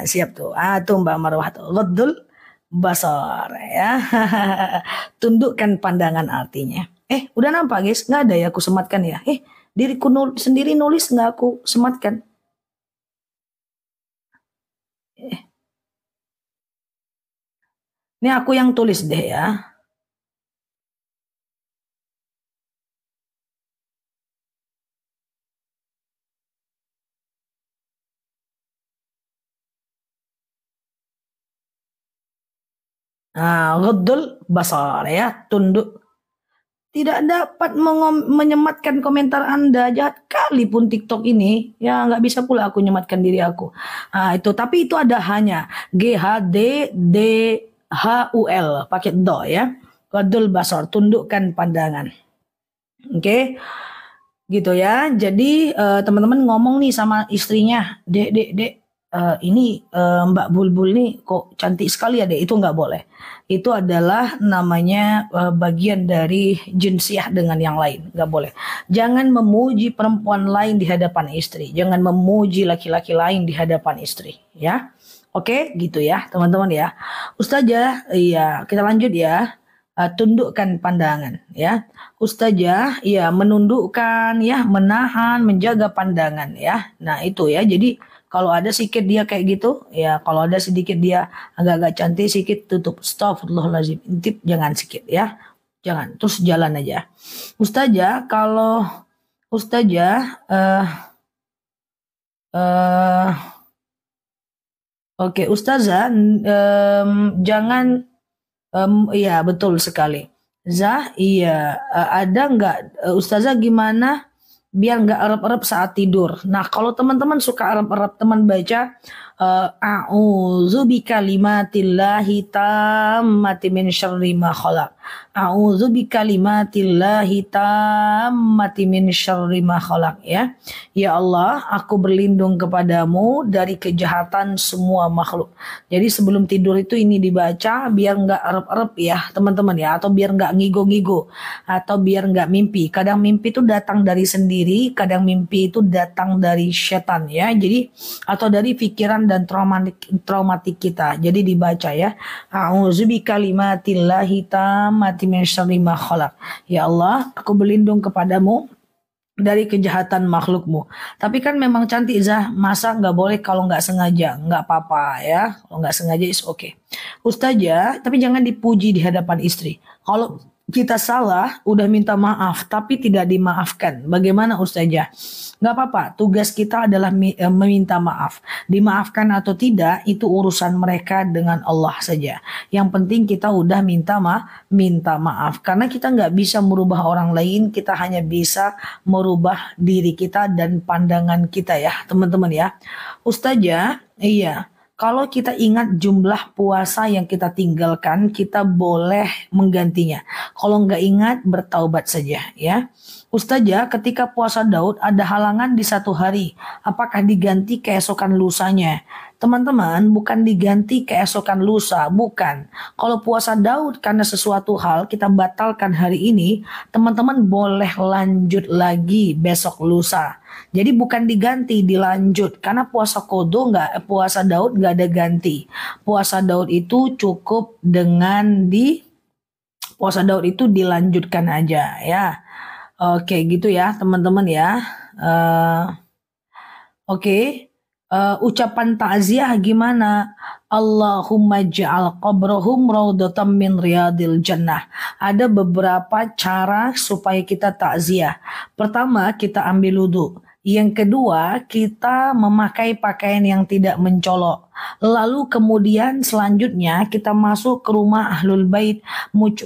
Siap tuh. Tuh Mbak Marwah tuh. Ghaddul basar ya. Tundukkan pandangan artinya. Udah nampak guys? Nggak ada ya aku sematkan ya. Diriku sendiri nulis nggak aku sematkan. Ini aku yang tulis deh ya. Ghaddul basar ya, tunduk. Tidak dapat menyematkan komentar Anda. Jahat kali pun TikTok ini. Ya nggak bisa pula aku nyematkan diri aku. Itu tapi itu ada hanya GHDDHUL pakai do ya. Ghaddul basar, tundukkan pandangan. Oke. Gitu ya. Jadi teman-teman ngomong nih sama istrinya, Dek, ini Mbak Bulbul nih kok cantik sekali ya Dek. Itu nggak boleh. Itu adalah namanya bagian dari jinsiah dengan yang lain. Nggak boleh. Jangan memuji perempuan lain di hadapan istri. Jangan memuji laki-laki lain di hadapan istri. Ya. Oke gitu ya teman-teman ya. Ustazah, iya kita lanjut ya. Tundukkan pandangan ya. Ustazah ya menundukkan ya, menahan, menjaga pandangan ya. Nah itu ya. Jadi kalau ada sedikit dia kayak gitu ya, kalau ada sedikit dia agak-agak cantik sedikit tutup. Astagfirullahaladzim. Intip jangan sedikit ya. Jangan, terus jalan aja. Ustazah kalau Ustazah oke Ustazah jangan iya betul sekali. Zah, iya ada nggak Ustazah gimana biar nggak erep-erep saat tidur? Nah kalau teman-teman suka erep-erep teman baca a'udzu bikalimatillahi tammati min syarri ma khalaq. A'udzu bikalimatillahi tammati min syarri ma khalaq ya. Ya Allah, aku berlindung kepadamu dari kejahatan semua makhluk. Jadi sebelum tidur itu ini dibaca biar nggak erep-erep ya teman-teman ya, atau biar nggak ngigo-ngigo, atau biar nggak mimpi. Kadang mimpi itu datang dari sendiri, kadang mimpi itu datang dari setan ya. Jadi atau dari pikiran dan traumatik kita. Jadi dibaca ya. A'udzu bikalimatillahi tammati min syarri ma khalaq. Ya Allah, aku berlindung kepadamu dari kejahatan makhlukmu. Tapi kan memang cantik Zah, masa nggak boleh kalau nggak sengaja? Nggak apa-apa ya, kalau nggak sengaja is oke. Ustazah, tapi jangan dipuji di hadapan istri. Kalau kita salah, udah minta maaf, tapi tidak dimaafkan. Bagaimana Ustazah? Nggak apa-apa, tugas kita adalah meminta maaf. Dimaafkan atau tidak, itu urusan mereka dengan Allah saja. Yang penting kita udah minta maaf. Karena kita nggak bisa merubah orang lain, kita hanya bisa merubah diri kita dan pandangan kita ya, teman-teman ya. Ustazah, iya. Kalau kita ingat jumlah puasa yang kita tinggalkan, kita boleh menggantinya. Kalau nggak ingat, bertaubat saja ya. Ustazah, ketika puasa Daud ada halangan di satu hari. Apakah diganti keesokan lusanya? Teman-teman, bukan diganti keesokan lusa, bukan. Kalau puasa Daud karena sesuatu hal kita batalkan hari ini, teman-teman boleh lanjut lagi besok lusa. Jadi bukan diganti, dilanjut. Karena puasa puasa Daud nggak ada ganti. Puasa Daud itu cukup dengan puasa Daud itu dilanjutkan aja ya. Oke gitu ya teman-teman ya. Oke. Ucapan takziah gimana? Allahumma ja'al qabrahum raudatan min riyadil jannah. Ada beberapa cara supaya kita takziah. Pertama, kita ambil wudhu. Yang kedua, kita memakai pakaian yang tidak mencolok. Lalu kemudian selanjutnya kita masuk ke rumah Ahlul Bait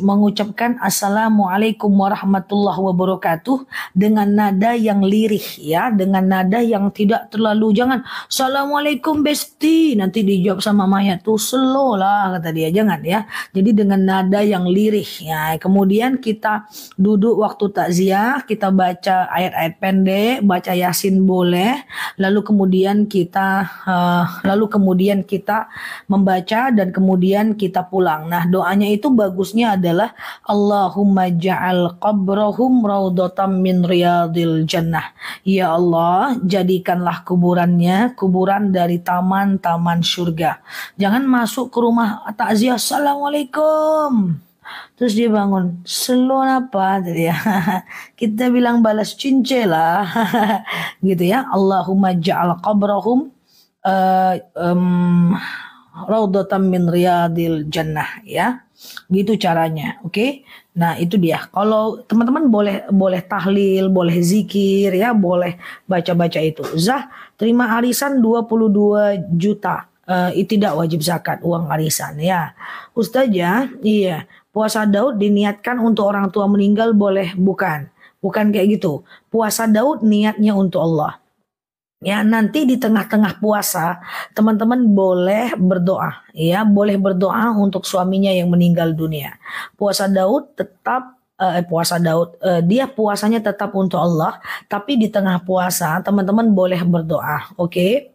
mengucapkan Assalamualaikum warahmatullahi wabarakatuh dengan nada yang lirih ya, dengan nada yang tidak terlalu, jangan Assalamualaikum Besti nanti dijawab sama Maya tuh slow lah kata dia, jangan ya. Jadi dengan nada yang lirih ya. Kemudian kita duduk waktu takziah, kita baca ayat-ayat pendek, baca Yasin boleh, lalu kemudian kita kemudian kita membaca dan kemudian kita pulang. Nah, doanya itu bagusnya adalah Allahumma ja'al qabrahum raudhatam min riyadil jannah. Ya Allah, jadikanlah kuburannya kuburan dari taman-taman surga. Jangan masuk ke rumah takziah, Assalamualaikum. Terus dia bangun, slow apa tadi ya? Kita bilang balas cincela, gitu ya. Allahumma ja'al qabrahum raudhatam min riyadil jannah, ya. Gitu caranya, oke? Nah, itu dia. Kalau teman-teman boleh tahlil, boleh zikir ya, boleh baca-baca itu. Zah, terima arisan 22 juta. Itu tidak wajib zakat uang arisan ya. Ustazah, iya. Puasa Daud diniatkan untuk orang tua meninggal boleh? Bukan. Bukan kayak gitu. Puasa Daud niatnya untuk Allah. Ya, nanti di tengah-tengah puasa teman-teman boleh berdoa, ya, boleh berdoa untuk suaminya yang meninggal dunia. Puasa Daud tetap dia puasanya tetap untuk Allah, tapi di tengah puasa teman-teman boleh berdoa, oke?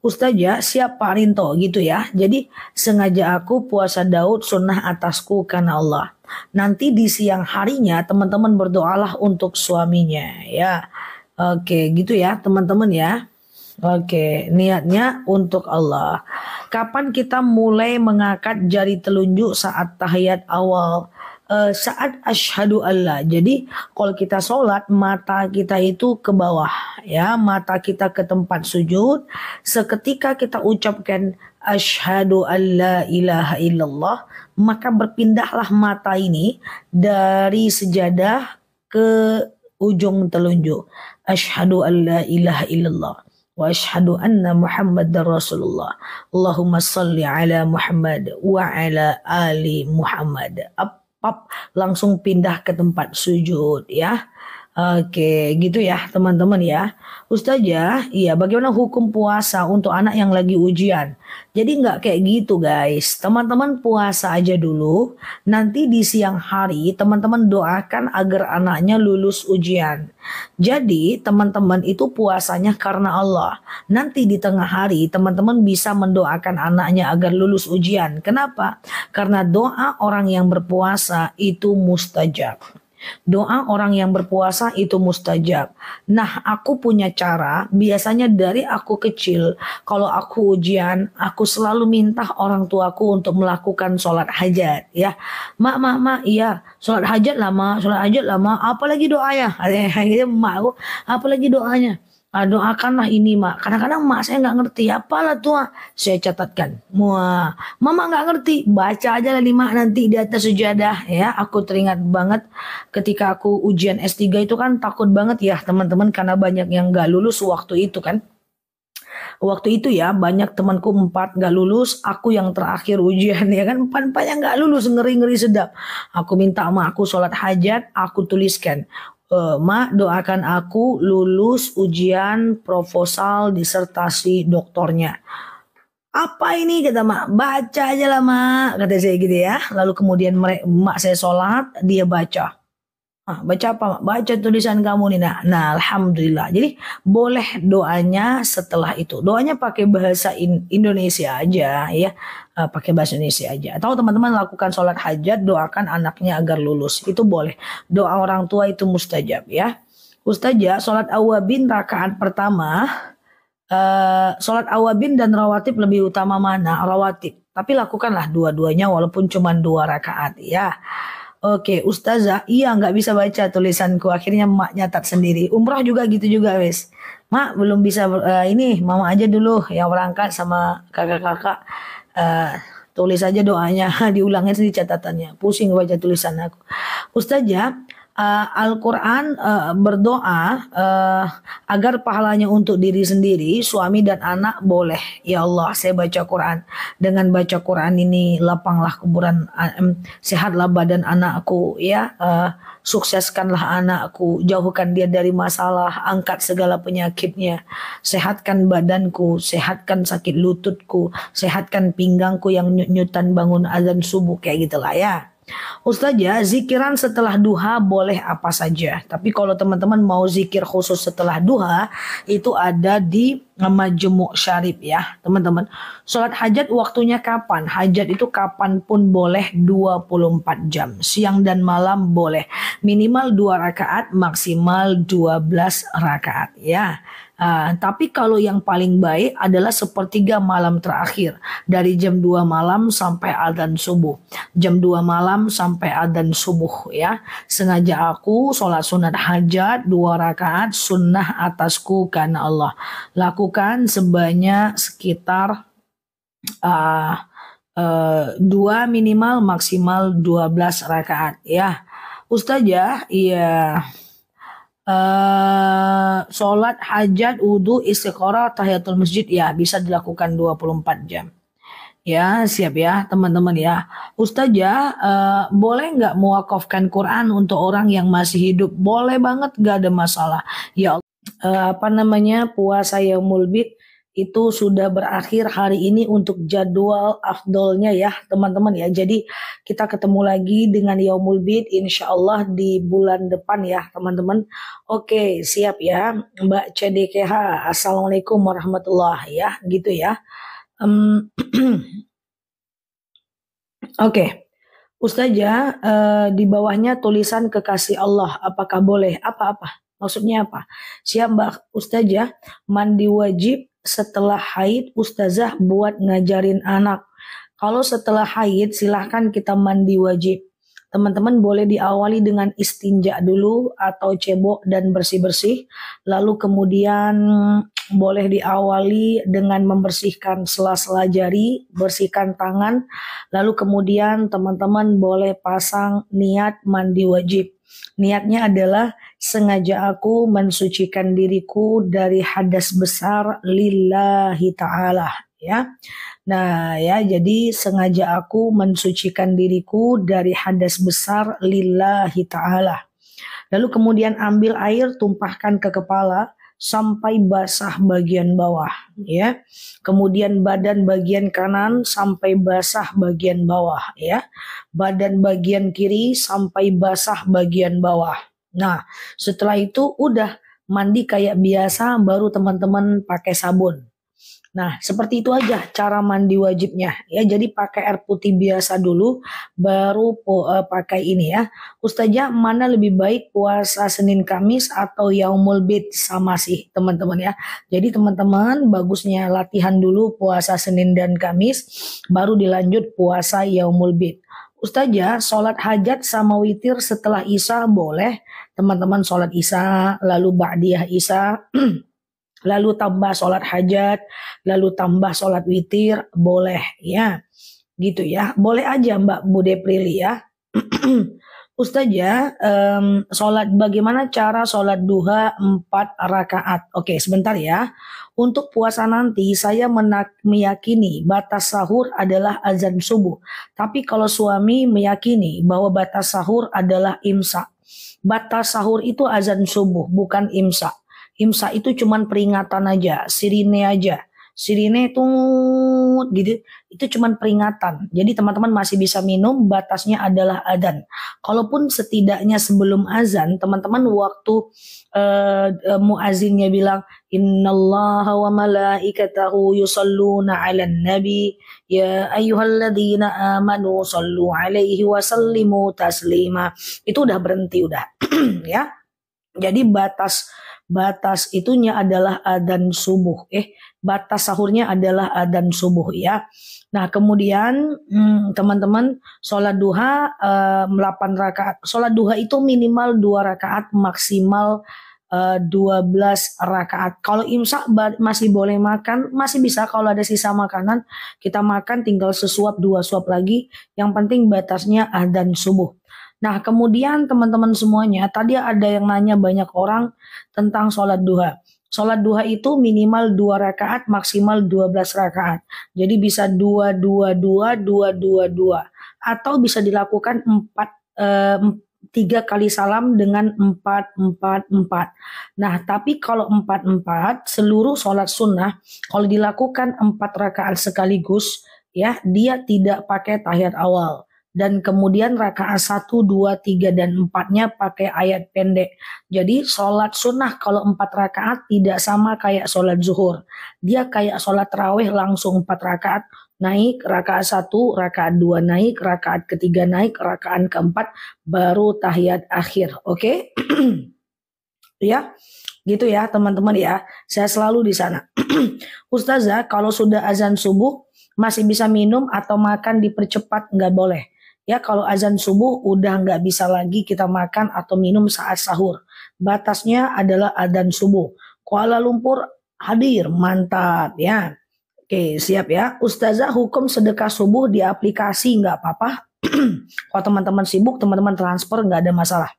Ustazah, siap Pak Rinto gitu ya. Jadi sengaja aku puasa Daud sunnah atasku karena Allah. Nanti di siang harinya teman-teman berdoalah untuk suaminya ya. Oke, gitu ya teman-teman ya. Oke, niatnya untuk Allah. Kapan kita mulai mengangkat jari telunjuk saat tahiyat awal? Saat asyhadu alla. Jadi kalau kita sholat mata kita itu ke bawah ya, mata kita ke tempat sujud. Seketika kita ucapkan asyhadu alla ilaha illallah, maka berpindahlah mata ini dari sejadah ke ujung telunjuk. Asyhadu alla ilaha illallah wa asyhadu anna Muhammadar Rasulullah. Allahumma salli ala Muhammad wa ala ali Muhammad. Langsung pindah ke tempat sujud ya. Oke, gitu ya teman-teman ya. Ustazah, iya bagaimana hukum puasa untuk anak yang lagi ujian? Jadi nggak kayak gitu guys. Teman-teman puasa aja dulu. Nanti di siang hari teman-teman doakan agar anaknya lulus ujian. Jadi teman-teman itu puasanya karena Allah. Nanti di tengah hari teman-teman bisa mendoakan anaknya agar lulus ujian. Kenapa? Karena doa orang yang berpuasa itu mustajab. Doa orang yang berpuasa itu mustajab. Nah, aku punya cara. Biasanya dari aku kecil, kalau aku ujian, aku selalu minta orang tuaku untuk melakukan sholat hajat. Ya, mak, iya, sholat hajat lama, sholat hajat lama. Apalagi doanya? Mak aku, apalagi doanya? Doakanlah ini mak. Kadang-kadang mak saya nggak ngerti. Apalah tuh? Saya catatkan. Wah, mama nggak ngerti. Baca aja lah nih mak nanti di atas sejadah. Ya, aku teringat banget ketika aku ujian S3 itu kan takut banget ya teman-teman karena banyak yang nggak lulus waktu itu kan. Waktu itu ya banyak temanku 4 nggak lulus, aku yang terakhir ujian ya kan, 4 yang nggak lulus, ngeri-ngeri sedap. Aku minta sama aku sholat hajat, aku tuliskan. Mak doakan aku lulus ujian proposal disertasi doktornya. Apa ini kata mak? Baca aja lah mak, kata saya gitu ya. Lalu kemudian mak saya sholat, dia baca. Baca apa mak? Baca tulisan kamu nih. Nah alhamdulillah. Jadi boleh doanya setelah itu. Doanya pakai bahasa Indonesia aja ya. Pakai bahasa Indonesia aja. Atau teman-teman lakukan sholat hajat, doakan anaknya agar lulus. Itu boleh. Doa orang tua itu mustajab ya. Ustazah, sholat awabin rakaat pertama. Sholat awabin dan rawatib lebih utama mana? Rawatib. Tapi lakukanlah dua-duanya walaupun cuma 2 rakaat ya. Oke, Ustazah, iya nggak bisa baca tulisanku. Akhirnya mak nyatat sendiri. Umrah juga gitu juga, wes. Mak belum bisa ini, mama aja dulu yang berangkat sama kakak-kakak. Tulis aja doanya, diulangin sendiri catatannya. Pusing baca tulisan aku. Ustazah, Al-Quran berdoa agar pahalanya untuk diri sendiri, suami dan anak boleh. Ya Allah, saya baca Quran. Dengan baca Quran ini lapanglah kuburan, sehatlah badan anakku ya, sukseskanlah anakku, jauhkan dia dari masalah, angkat segala penyakitnya, sehatkan badanku, sehatkan sakit lututku, sehatkan pinggangku yang nyut-nyutan bangun azan subuh, kayak gitulah ya. Ustazah, zikiran setelah duha boleh apa saja. Tapi kalau teman-teman mau zikir khusus setelah duha, itu ada di Majmu' Syarif ya, teman-teman. Sholat hajat waktunya kapan? Hajat itu kapanpun boleh 24 jam. Siang dan malam boleh. Minimal 2 rakaat, maksimal 12 rakaat ya. Tapi kalau yang paling baik adalah sepertiga malam terakhir. Dari jam 2 malam sampai adzan subuh. Jam 2 malam sampai adzan subuh ya. Sengaja aku sholat sunat hajat 2 rakaat sunnah atasku karena Allah. Lakukan sebanyak sekitar 2 minimal maksimal 12 rakaat ya. Ustazah, iya. Sholat hajat, wudhu, istiqoroh, tahiyatul masjid ya bisa dilakukan 24 jam. Ya siap ya teman-teman ya. Ustazah, boleh nggak mewakafkan Quran untuk orang yang masih hidup? Boleh banget, nggak ada masalah. Ya puasa Yaumul Bid itu sudah berakhir hari ini untuk jadwal afdolnya ya teman-teman ya. Jadi kita ketemu lagi dengan Yaumul Bid insya Allah di bulan depan ya teman-teman. Oke siap ya Mbak CDKH. Assalamualaikum warahmatullahi ya gitu ya. Oke. Ustazah, di bawahnya tulisan kekasih Allah, apakah boleh? Apa-apa? Maksudnya apa? Siap Mbak Ustazah, mandi wajib setelah haid Ustazah buat ngajarin anak. Kalau setelah haid silahkan kita mandi wajib. Teman-teman boleh diawali dengan istinja dulu atau cebok dan bersih-bersih. Lalu kemudian boleh diawali dengan membersihkan sela-sela jari, bersihkan tangan. Lalu kemudian teman-teman boleh pasang niat mandi wajib. Niatnya adalah sengaja aku mensucikan diriku dari hadas besar lillahi ta'ala ya. Nah ya jadi sengaja aku mensucikan diriku dari hadas besar lillahi ta'ala. Lalu kemudian ambil air tumpahkan ke kepala sampai basah bagian bawah ya. Kemudian badan bagian kanan sampai basah bagian bawah ya. Badan bagian kiri sampai basah bagian bawah. Nah, setelah itu udah mandi kayak biasa baru teman-teman pakai sabun. Nah, seperti itu aja cara mandi wajibnya ya. Jadi pakai air putih biasa dulu baru pakai ini ya. Ustazah, mana lebih baik puasa Senin Kamis atau Yaumul Bid? Sama sih, teman-teman ya. Jadi teman-teman bagusnya latihan dulu puasa Senin dan Kamis baru dilanjut puasa Yaumul Bid. Ustazah, sholat hajat sama witir setelah Isya boleh. Teman-teman sholat Isya lalu ba'diyah Isya lalu tambah sholat hajat, lalu tambah sholat witir, boleh ya. Gitu ya, boleh aja Mbak Bude Prili ya. Ustazah, bagaimana cara sholat duha 4 rakaat? Oke, sebentar ya. Untuk puasa nanti saya meyakini batas sahur adalah azan subuh. Tapi kalau suami meyakini bahwa batas sahur adalah imsak. Batas sahur itu azan subuh, bukan imsak. Imsak itu cuman peringatan aja, sirine aja. Sirine itu gitu, itu cuman peringatan. Jadi teman-teman masih bisa minum, batasnya adalah adzan. Kalaupun setidaknya sebelum azan, teman-teman waktu muazzinnya bilang innallaha wa malaikatahu yusalluna 'alan nabi ya ayyuhalladzina amanu sallu 'alaihi wa sallimu taslima. Itu udah berhenti udah. Ya. Jadi batas itunya adalah adzan subuh. Batas sahurnya adalah adzan subuh ya. Nah kemudian teman-teman sholat duha 8 rakaat. Sholat duha itu minimal 2 rakaat, maksimal 12 rakaat. Kalau imsak masih boleh makan, masih bisa kalau ada sisa makanan kita makan tinggal sesuap 2 suap lagi. Yang penting batasnya adzan subuh. Nah kemudian teman-teman semuanya, tadi ada yang nanya banyak orang tentang sholat duha. Sholat duha itu minimal 2 rakaat, maksimal 12 rakaat. Jadi bisa 2, 2, 2, 2, 2, 2. Atau bisa dilakukan 3 kali salam dengan 4, 4, 4. Nah tapi kalau 4, 4, seluruh sholat sunnah, kalau dilakukan 4 rakaat sekaligus, ya dia tidak pakai tahiyat awal. dan kemudian rakaat 1, 2, 3, dan 4-nya pakai ayat pendek. Jadi sholat sunnah kalau 4 rakaat tidak sama kayak sholat zuhur. Dia kayak sholat tarawih langsung 4 rakaat, naik rakaat 1, rakaat 2 naik, rakaat ketiga naik, rakaat keempat baru tahiyat akhir. Oke? Ya, gitu ya teman-teman ya. Saya selalu di sana. Ustazah, kalau sudah azan subuh masih bisa minum atau makan dipercepat? Nggak boleh. Ya, kalau azan subuh udah nggak bisa lagi kita makan atau minum saat sahur. Batasnya adalah azan subuh. Kuala Lumpur hadir, mantap ya. Oke, siap ya. Ustazah, hukum sedekah subuh di aplikasi nggak apa-apa? Kalau teman-teman sibuk, teman-teman transfer nggak ada masalah.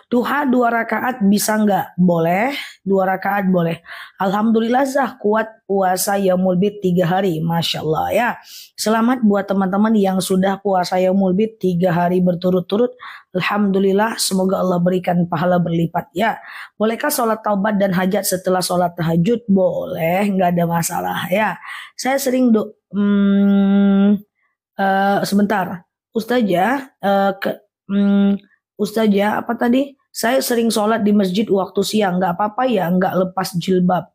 Duha 2 rakaat bisa nggak? Boleh, 2 rakaat boleh. Alhamdulillah Zah kuat puasa Yaumul Bid 3 hari. Masya Allah ya. Selamat buat teman-teman yang sudah puasa Yaumul Bid 3 hari berturut-turut. Alhamdulillah, semoga Allah berikan pahala berlipat ya. Bolehkah sholat taubat dan hajat setelah sholat tahajud? Boleh, nggak ada masalah ya. Saya sering sebentar. Ustazah, Ustazah apa tadi? Saya sering sholat di masjid waktu siang, nggak apa-apa ya, nggak lepas jilbab.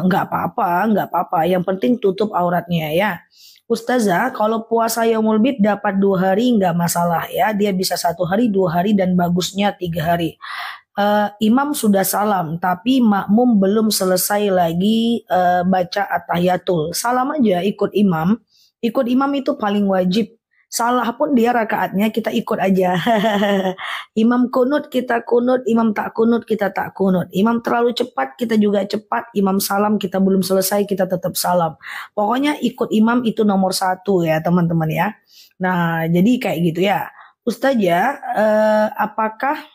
Nggak apa-apa, nggak apa-apa. Yang penting tutup auratnya ya. Ustazah, kalau puasa Yaumul Bid dapat 2 hari nggak masalah ya. Dia bisa 1 hari, 2 hari, dan bagusnya 3 hari. Imam sudah salam, tapi makmum belum selesai lagi baca at-tahiyatul. Salam aja, ikut imam. Ikut imam itu paling wajib. Salah pun dia rakaatnya kita ikut aja. Imam kunut kita kunut, imam tak kunut kita tak kunut. Imam terlalu cepat kita juga cepat. Imam salam kita belum selesai kita tetap salam. Pokoknya ikut imam itu nomor 1 ya teman-teman ya. Nah jadi kayak gitu ya. Ustazah, apakah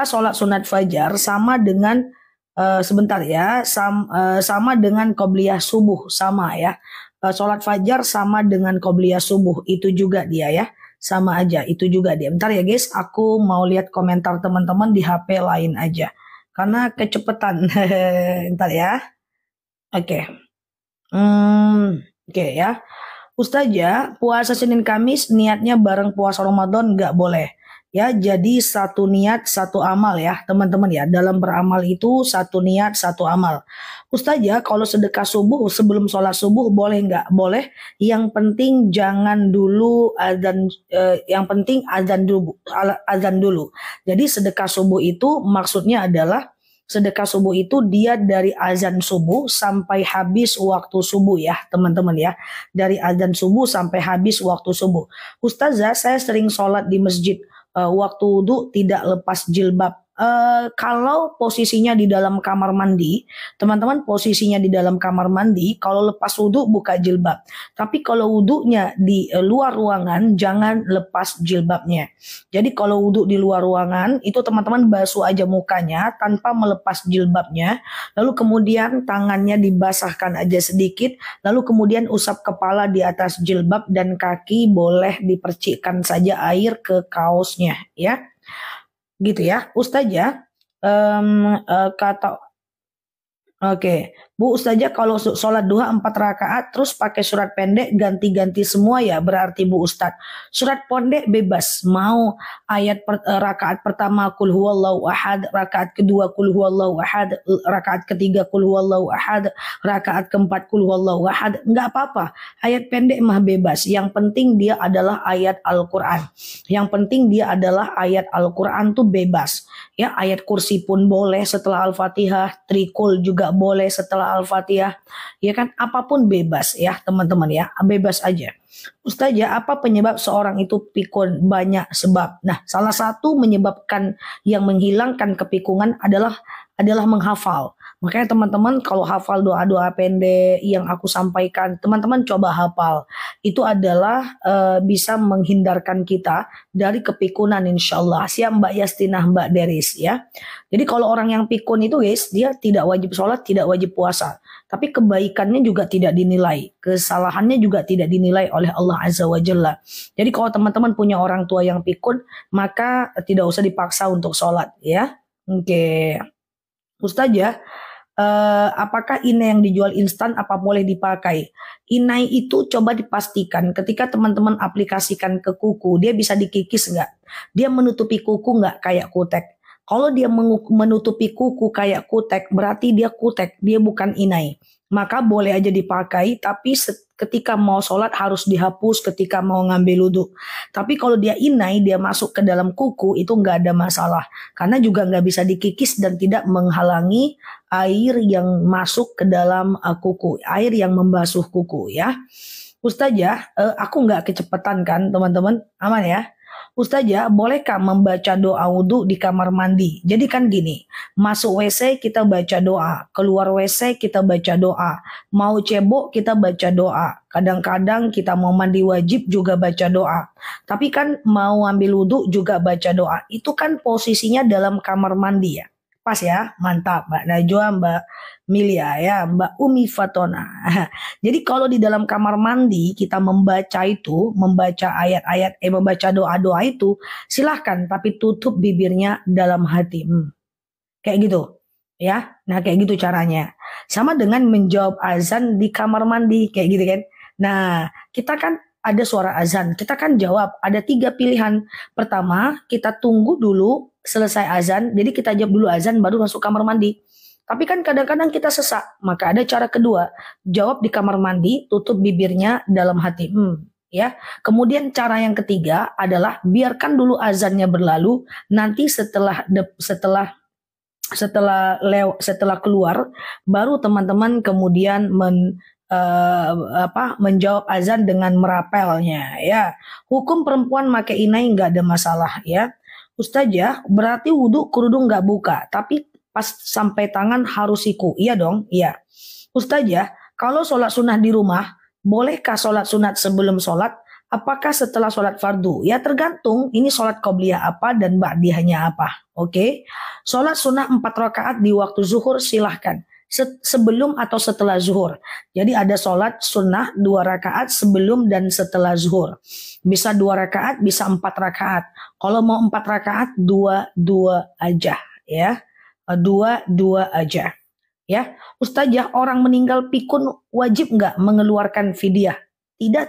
sholat sunat fajar sama dengan sebentar ya, sama dengan qobliyah subuh? Sama ya. Sholat fajar sama dengan qobliyah subuh, itu juga dia ya, sama aja, itu juga dia. Bentar ya guys, aku mau lihat komentar teman-teman di HP lain aja karena kecepetan. Bentar ya. Oke. Oke ya. Ustazah, puasa Senin Kamis niatnya bareng puasa Ramadan nggak boleh. Ya, jadi satu niat satu amal ya teman-teman ya. Dalam beramal itu satu niat satu amal. Ustazah, kalau sedekah subuh sebelum sholat subuh boleh nggak? Boleh. Yang penting jangan dulu azan. Yang penting azan dulu. Azan dulu. Jadi sedekah subuh itu maksudnya adalah sedekah subuh itu dia dari azan subuh sampai habis waktu subuh ya teman-teman ya. Dari azan subuh sampai habis waktu subuh. Ustazah, saya sering sholat di masjid. Waktu wudhu tidak lepas jilbab. Kalau posisinya di dalam kamar mandi, teman-teman posisinya di dalam kamar mandi, kalau lepas wudhu buka jilbab. Tapi kalau wudhunya di luar ruangan, jangan lepas jilbabnya. Jadi kalau wudhu di luar ruangan, itu teman-teman basuh aja mukanya tanpa melepas jilbabnya. Lalu kemudian tangannya dibasahkan aja sedikit. Lalu kemudian usap kepala di atas jilbab dan kaki boleh dipercikkan saja air ke kaosnya ya. Gitu ya Ustazah. Kata Oke, Bu Ustazah, kalau sholat duha 4 rakaat terus pakai surat pendek ganti-ganti semua ya berarti Bu Ustadz. Surat pendek bebas, mau ayat rakaat pertama kul huwallahu ahad, rakaat kedua kul huwallahu ahad, rakaat ketiga kul huwallahu ahad, rakaat keempat kul huwallahu ahad, nggak apa-apa. Ayat pendek mah bebas, yang penting dia adalah ayat Al-Quran. Yang penting dia adalah ayat Al-Quran tuh bebas. Ya, ayat kursi pun boleh setelah Al-Fatihah, trikul juga boleh setelah Al-Fatihah. Ya kan, apapun bebas ya teman-teman ya, bebas aja. Ustazah, apa penyebab seorang itu pikun? Banyak sebab. Nah, salah satu menyebabkan yang menghilangkan kepikungan adalah menghafal. Makanya teman-teman kalau hafal doa-doa pendek yang aku sampaikan, teman-teman coba hafal. Itu adalah bisa menghindarkan kita dari kepikunan insyaallah. Siap Mbak Yastinah, Mbak Deris ya. Jadi kalau orang yang pikun itu guys, dia tidak wajib sholat, tidak wajib puasa. Tapi kebaikannya juga tidak dinilai. Kesalahannya juga tidak dinilai oleh Allah Azza wa Jalla. Jadi kalau teman-teman punya orang tua yang pikun, maka tidak usah dipaksa untuk sholat ya. Oke. Ustazah, apakah inai yang dijual instan apa boleh dipakai? Inai itu coba dipastikan ketika teman-teman aplikasikan ke kuku, dia bisa dikikis nggak? Dia menutupi kuku nggak kayak kutek? Kalau dia menutupi kuku kayak kutek, berarti dia kutek, dia bukan inai. Maka boleh aja dipakai, tapi ketika mau sholat harus dihapus ketika mau ngambil wudhu. Tapi kalau dia inai, dia masuk ke dalam kuku, itu nggak ada masalah. Karena juga nggak bisa dikikis dan tidak menghalangi air yang masuk ke dalam kuku, air yang membasuh kuku ya. Ustazah, aku nggak kecepatan kan teman-teman, aman ya? Ustazah, bolehkah membaca doa wudhu di kamar mandi? Jadi kan gini, masuk WC kita baca doa, keluar WC kita baca doa, mau cebok kita baca doa, kadang-kadang kita mau mandi wajib juga baca doa. Tapi kan mau ambil wudhu juga baca doa. Itu kan posisinya dalam kamar mandi ya. Pas ya, mantap Mbak Najwa, Mbak Milia ya, Mbak Umi Fatona. Jadi kalau di dalam kamar mandi kita membaca itu, membaca ayat-ayat, membaca doa-doa itu, silahkan tapi tutup bibirnya dalam hati. Kayak gitu ya. Nah kayak gitu caranya. Sama dengan menjawab azan di kamar mandi, kayak gitu kan. Nah kita kan ada suara azan, kita kan jawab, ada 3 pilihan. Pertama, kita tunggu dulu selesai azan, jadi kita jawab dulu azan baru masuk kamar mandi. Tapi kan kadang-kadang kita sesak, maka ada cara kedua, jawab di kamar mandi, tutup bibirnya dalam hati. Ya. Kemudian cara yang ketiga adalah biarkan dulu azannya berlalu, nanti setelah keluar baru teman-teman kemudian menjawab azan dengan merapelnya ya. Hukum perempuan pakai inai nggak ada masalah ya. Ustazah, berarti wudhu kerudung nggak buka, tapi pas sampai tangan harus siku. Iya dong, iya. Ustazah, kalau sholat sunnah di rumah, bolehkah sholat sunat sebelum sholat? Apakah setelah sholat fardu? Ya tergantung, ini sholat qobliyah apa dan ba'diyahnya apa. Oke, sholat sunnah 4 rakaat di waktu zuhur silahkan. Sebelum atau setelah zuhur. Jadi ada sholat sunnah 2 rakaat sebelum dan setelah zuhur. Bisa 2 rakaat, bisa 4 rakaat. Kalau mau 4 rakaat, 2 aja ya. 2 aja ya. Ustazah, orang meninggal pikun wajib nggak mengeluarkan fidyah? Tidak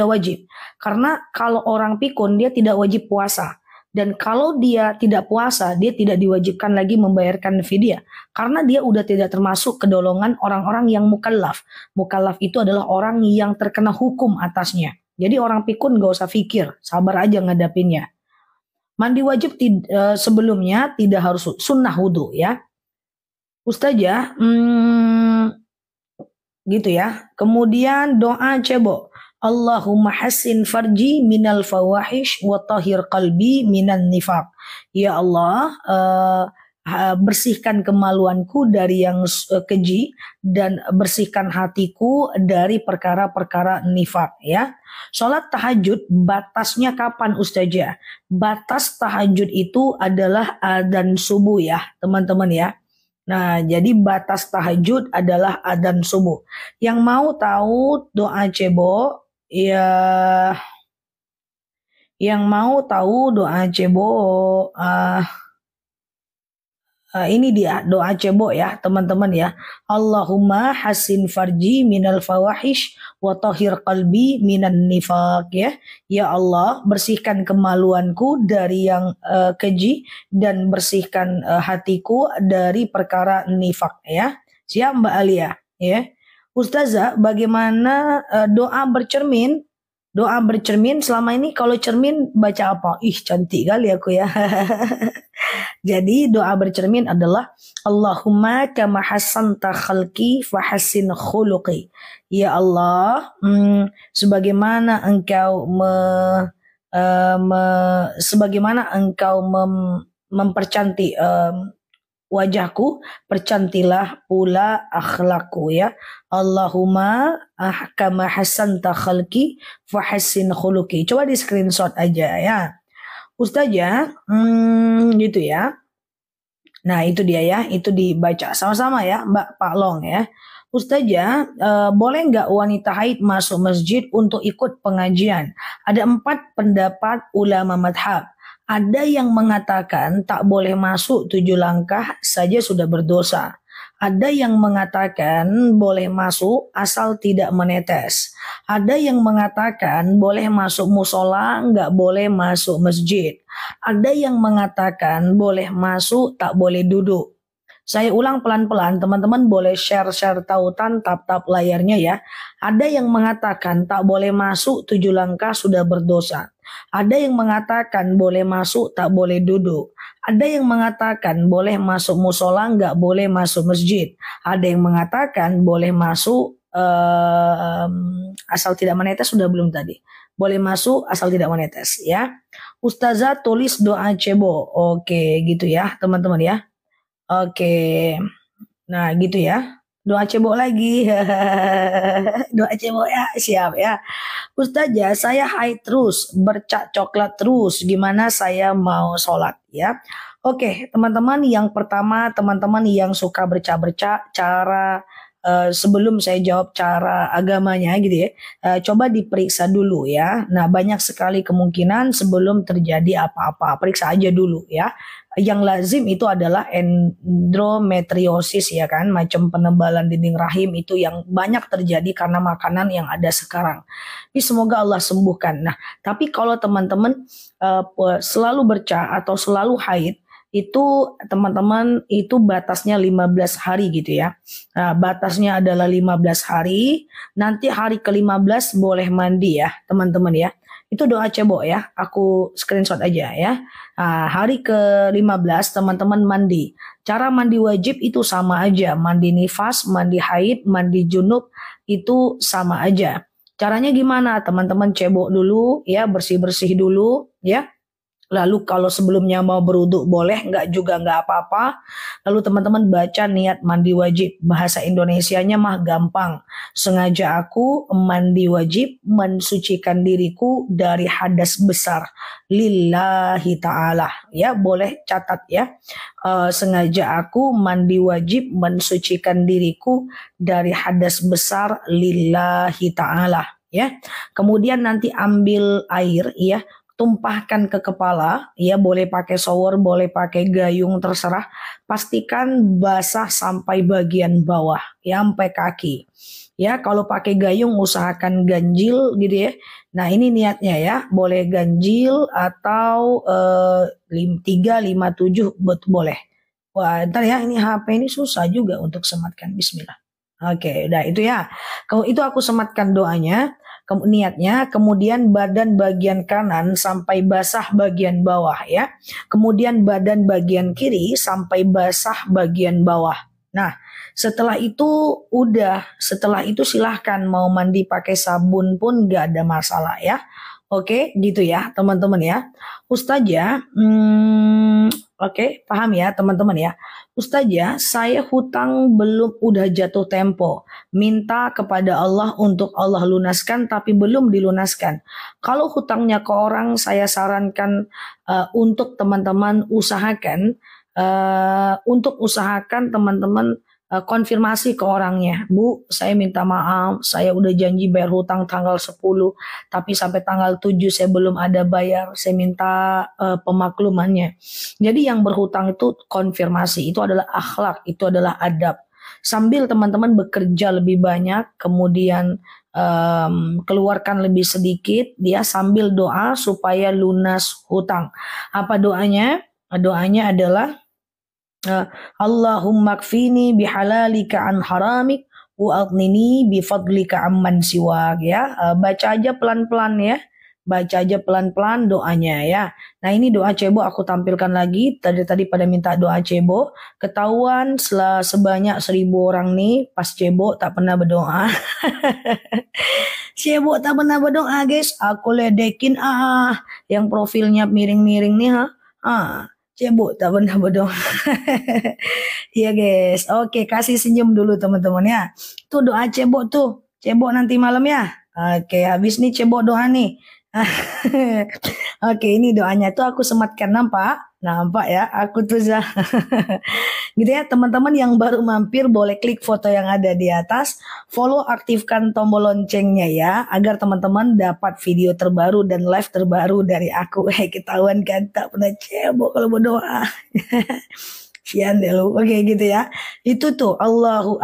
wajib. Karena kalau orang pikun dia tidak wajib puasa. Dan kalau dia tidak puasa, dia tidak diwajibkan lagi membayarkan fidyah. Karena dia udah tidak termasuk ke golongan orang-orang yang mukallaf. Mukallaf itu adalah orang yang terkena hukum atasnya. Jadi orang pikun gak usah pikir, sabar aja ngadapinnya. Mandi wajib sebelumnya tidak harus sunnah wudhu ya. Ustazah, gitu ya. Kemudian doa cebok. Allahumma hassin farji minal fawahish wa tahir qalbi minan nifaq. Ya Allah, bersihkan kemaluanku dari yang keji dan bersihkan hatiku dari perkara-perkara nifak ya. Sholat tahajud batasnya kapan Ustazah? Batas tahajud itu adalah adzan subuh ya teman-teman ya. Nah, jadi batas tahajud adalah adzan subuh. Yang mau tahu doa cebo, ya, yang mau tahu doa cebo, ini dia doa cebo ya teman-teman ya. Allahumma hasin farji minal fawahish wa tahhir qalbi minan nifaq ya. Ya Allah, bersihkan kemaluanku dari yang keji dan bersihkan hatiku dari perkara nifak ya. Siap Mbak Alia ya. Ustazah, bagaimana doa bercermin? Doa bercermin selama ini kalau cermin baca apa? Ih cantik kali aku ya. Jadi doa bercermin adalah Allahumma kama hasanta khalqi fahassin khuluqi. Ya Allah, sebagaimana engkau mempercantik wajahku, percantilah pula akhlakku ya. Allahumma kama hasanta khalqi fahassin khuluqi. Coba di screenshot aja ya. Ustazah, gitu ya. Nah itu dia ya, itu dibaca sama-sama ya Mbak Pak Long ya. Ustazah, boleh nggak wanita haid masuk masjid untuk ikut pengajian? Ada 4 pendapat ulama madhab. Ada yang mengatakan tak boleh masuk 7 langkah saja sudah berdosa. Ada yang mengatakan boleh masuk asal tidak menetes. Ada yang mengatakan boleh masuk musola, nggak boleh masuk masjid. Ada yang mengatakan boleh masuk, tak boleh duduk. Saya ulang pelan-pelan, teman-teman boleh share-share tautan tap-tap layarnya ya. Ada yang mengatakan tak boleh masuk 7 langkah sudah berdosa. Ada yang mengatakan boleh masuk, tak boleh duduk. Ada yang mengatakan boleh masuk musola, nggak boleh masuk masjid. Ada yang mengatakan boleh masuk asal tidak menetes, sudah belum tadi. Boleh masuk asal tidak menetes ya. Ustazah tulis doa cebo. Oke gitu ya teman-teman ya. Oke, nah gitu ya. Doa cebok lagi. Doa cebok ya, siap ya. Ustazah, saya haid terus, bercak coklat terus. Gimana saya mau sholat ya? Oke, teman-teman yang pertama, teman-teman yang suka bercak-bercak, cara sebelum saya jawab cara agamanya gitu ya, coba diperiksa dulu ya. Nah, banyak sekali kemungkinan sebelum terjadi apa-apa, periksa aja dulu ya. Yang lazim itu adalah endometriosis ya kan, macam penebalan dinding rahim itu yang banyak terjadi karena makanan yang ada sekarang. Tapi semoga Allah sembuhkan. Nah, tapi kalau teman-teman selalu bercak atau selalu haid, itu teman-teman itu batasnya 15 hari gitu ya. Nah, batasnya adalah 15 hari. Nanti hari ke-15 boleh mandi ya, teman-teman ya. Itu doa cebok ya. Aku screenshot aja ya. Nah, hari ke-15 teman-teman mandi. Cara mandi wajib itu sama aja. Mandi nifas, mandi haid, mandi junub itu sama aja. Caranya gimana? Teman-teman cebok dulu ya, bersih-bersih dulu ya. Lalu kalau sebelumnya mau berwudhu boleh, enggak juga enggak apa-apa. Lalu teman-teman baca niat mandi wajib. Bahasa Indonesianya mah gampang. Sengaja aku mandi wajib mensucikan diriku dari hadas besar. Lillahi ta'ala. Ya boleh catat ya. Sengaja aku mandi wajib mensucikan diriku dari hadas besar lillahi ta'ala. Ya. Kemudian nanti ambil air ya, tumpahkan ke kepala, ya boleh pakai shower, boleh pakai gayung, terserah. Pastikan basah sampai bagian bawah, ya sampai kaki. Ya kalau pakai gayung usahakan ganjil gitu ya. Nah ini niatnya ya, boleh ganjil atau 3, 5, 7 boleh. Wah ntar ya, ini HP ini susah juga untuk sematkan. Bismillah. Oke, udah itu ya. Kalau itu aku sematkan doanya. Niatnya, kemudian badan bagian kanan sampai basah bagian bawah ya. Kemudian badan bagian kiri sampai basah bagian bawah. Nah, setelah itu setelah itu silahkan mau mandi pakai sabun pun gak ada masalah ya. Oke, gitu ya teman-teman ya. Ustazah, oke, paham ya teman-teman ya. Ustazah, saya hutang belum udah jatuh tempo. Minta kepada Allah untuk Allah lunaskan tapi belum dilunaskan. Kalau hutangnya ke orang, saya sarankan untuk teman-teman usahakan teman-teman konfirmasi ke orangnya. Bu, saya minta maaf, saya udah janji bayar hutang tanggal 10, tapi sampai tanggal 7 saya belum ada bayar, saya minta pemaklumannya. Jadi yang berhutang itu konfirmasi, itu adalah akhlak, itu adalah adab. Sambil teman-teman bekerja lebih banyak, kemudian keluarkan lebih sedikit, dia sambil doa supaya lunas hutang. Apa doanya? Doanya adalah Allahumma kfini bihalalika an haramik wa aghnini bifadlika amman siwak ya. Baca aja pelan-pelan ya. Baca aja pelan-pelan doanya ya. Nah ini doa cebo aku tampilkan lagi. Tadi pada minta doa cebo. Ketahuan sebanyak 1000 orang nih pas cebo tak pernah berdoa. Cebo tak pernah berdoa guys. Aku ledekin yang profilnya miring-miring nih Cebo tak pernah berdoa. Iya guys. Oke, kasih senyum dulu teman-teman ya. Tuh doa cebok tuh. Cebok nanti malam ya. Oke, habis nih cebok doa nih. Oke, ini doanya tuh aku sematkan, nampak? Nampak ya, aku tuh gitu ya teman-teman yang baru mampir boleh klik foto yang ada di atas, follow aktifkan tombol loncengnya ya agar teman-teman dapat video terbaru dan live terbaru dari aku. Ketahuan kan tak pernah cebok kalau berdoa. Sian deh lu. Oke gitu ya. Itu tuh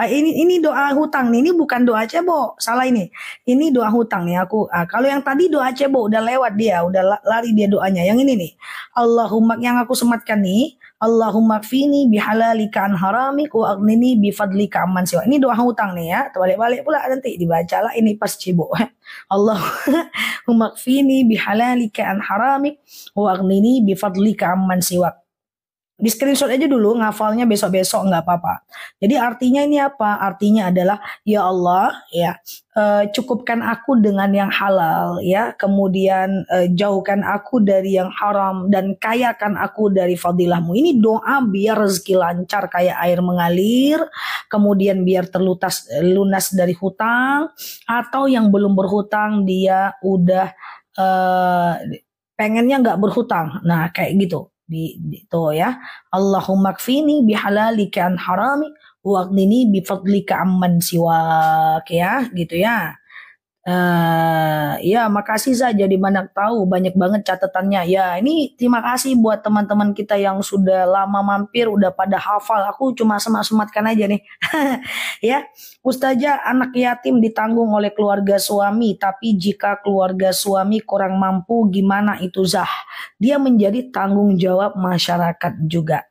ini doa hutang nih. Ini bukan doa cebok. Salah ini. Ini doa hutang nih aku. Kalau yang tadi doa cebok udah lewat dia, udah lari dia doanya. Yang ini nih. Allahumma yang aku sematkan nih. Allahumma kfini bihalalika an haramik wa aghnini bifadlika amman siwa. Ini doa hutang nih ya. Balik-balik pula nanti dibacalah ini pas cebok. Allahumma kfini bihalalika an haramik wa aghnini bifadlika amman siwa. Di screenshot aja dulu, ngafalnya besok-besok nggak apa-apa. Jadi artinya ini apa? Artinya adalah ya Allah ya cukupkan aku dengan yang halal ya, kemudian jauhkan aku dari yang haram dan kayakan aku dari fadilahmu. Ini doa biar rezeki lancar kayak air mengalir, kemudian biar lunas dari hutang, atau yang belum berhutang dia udah pengennya nggak berhutang. Nah kayak gitu. Itu ya. Allahumma kfini bihalalika an harami waghnini bifadlika amman siwak ya gitu ya. Ya makasih saja di mana tahu banyak banget catatannya ya. Ini terima kasih buat teman-teman kita yang sudah lama mampir udah pada hafal. Aku cuma semat-sematkan aja nih. Ya, Ustazah anak yatim ditanggung oleh keluarga suami, tapi jika keluarga suami kurang mampu gimana itu Zah? Dia menjadi tanggung jawab masyarakat juga.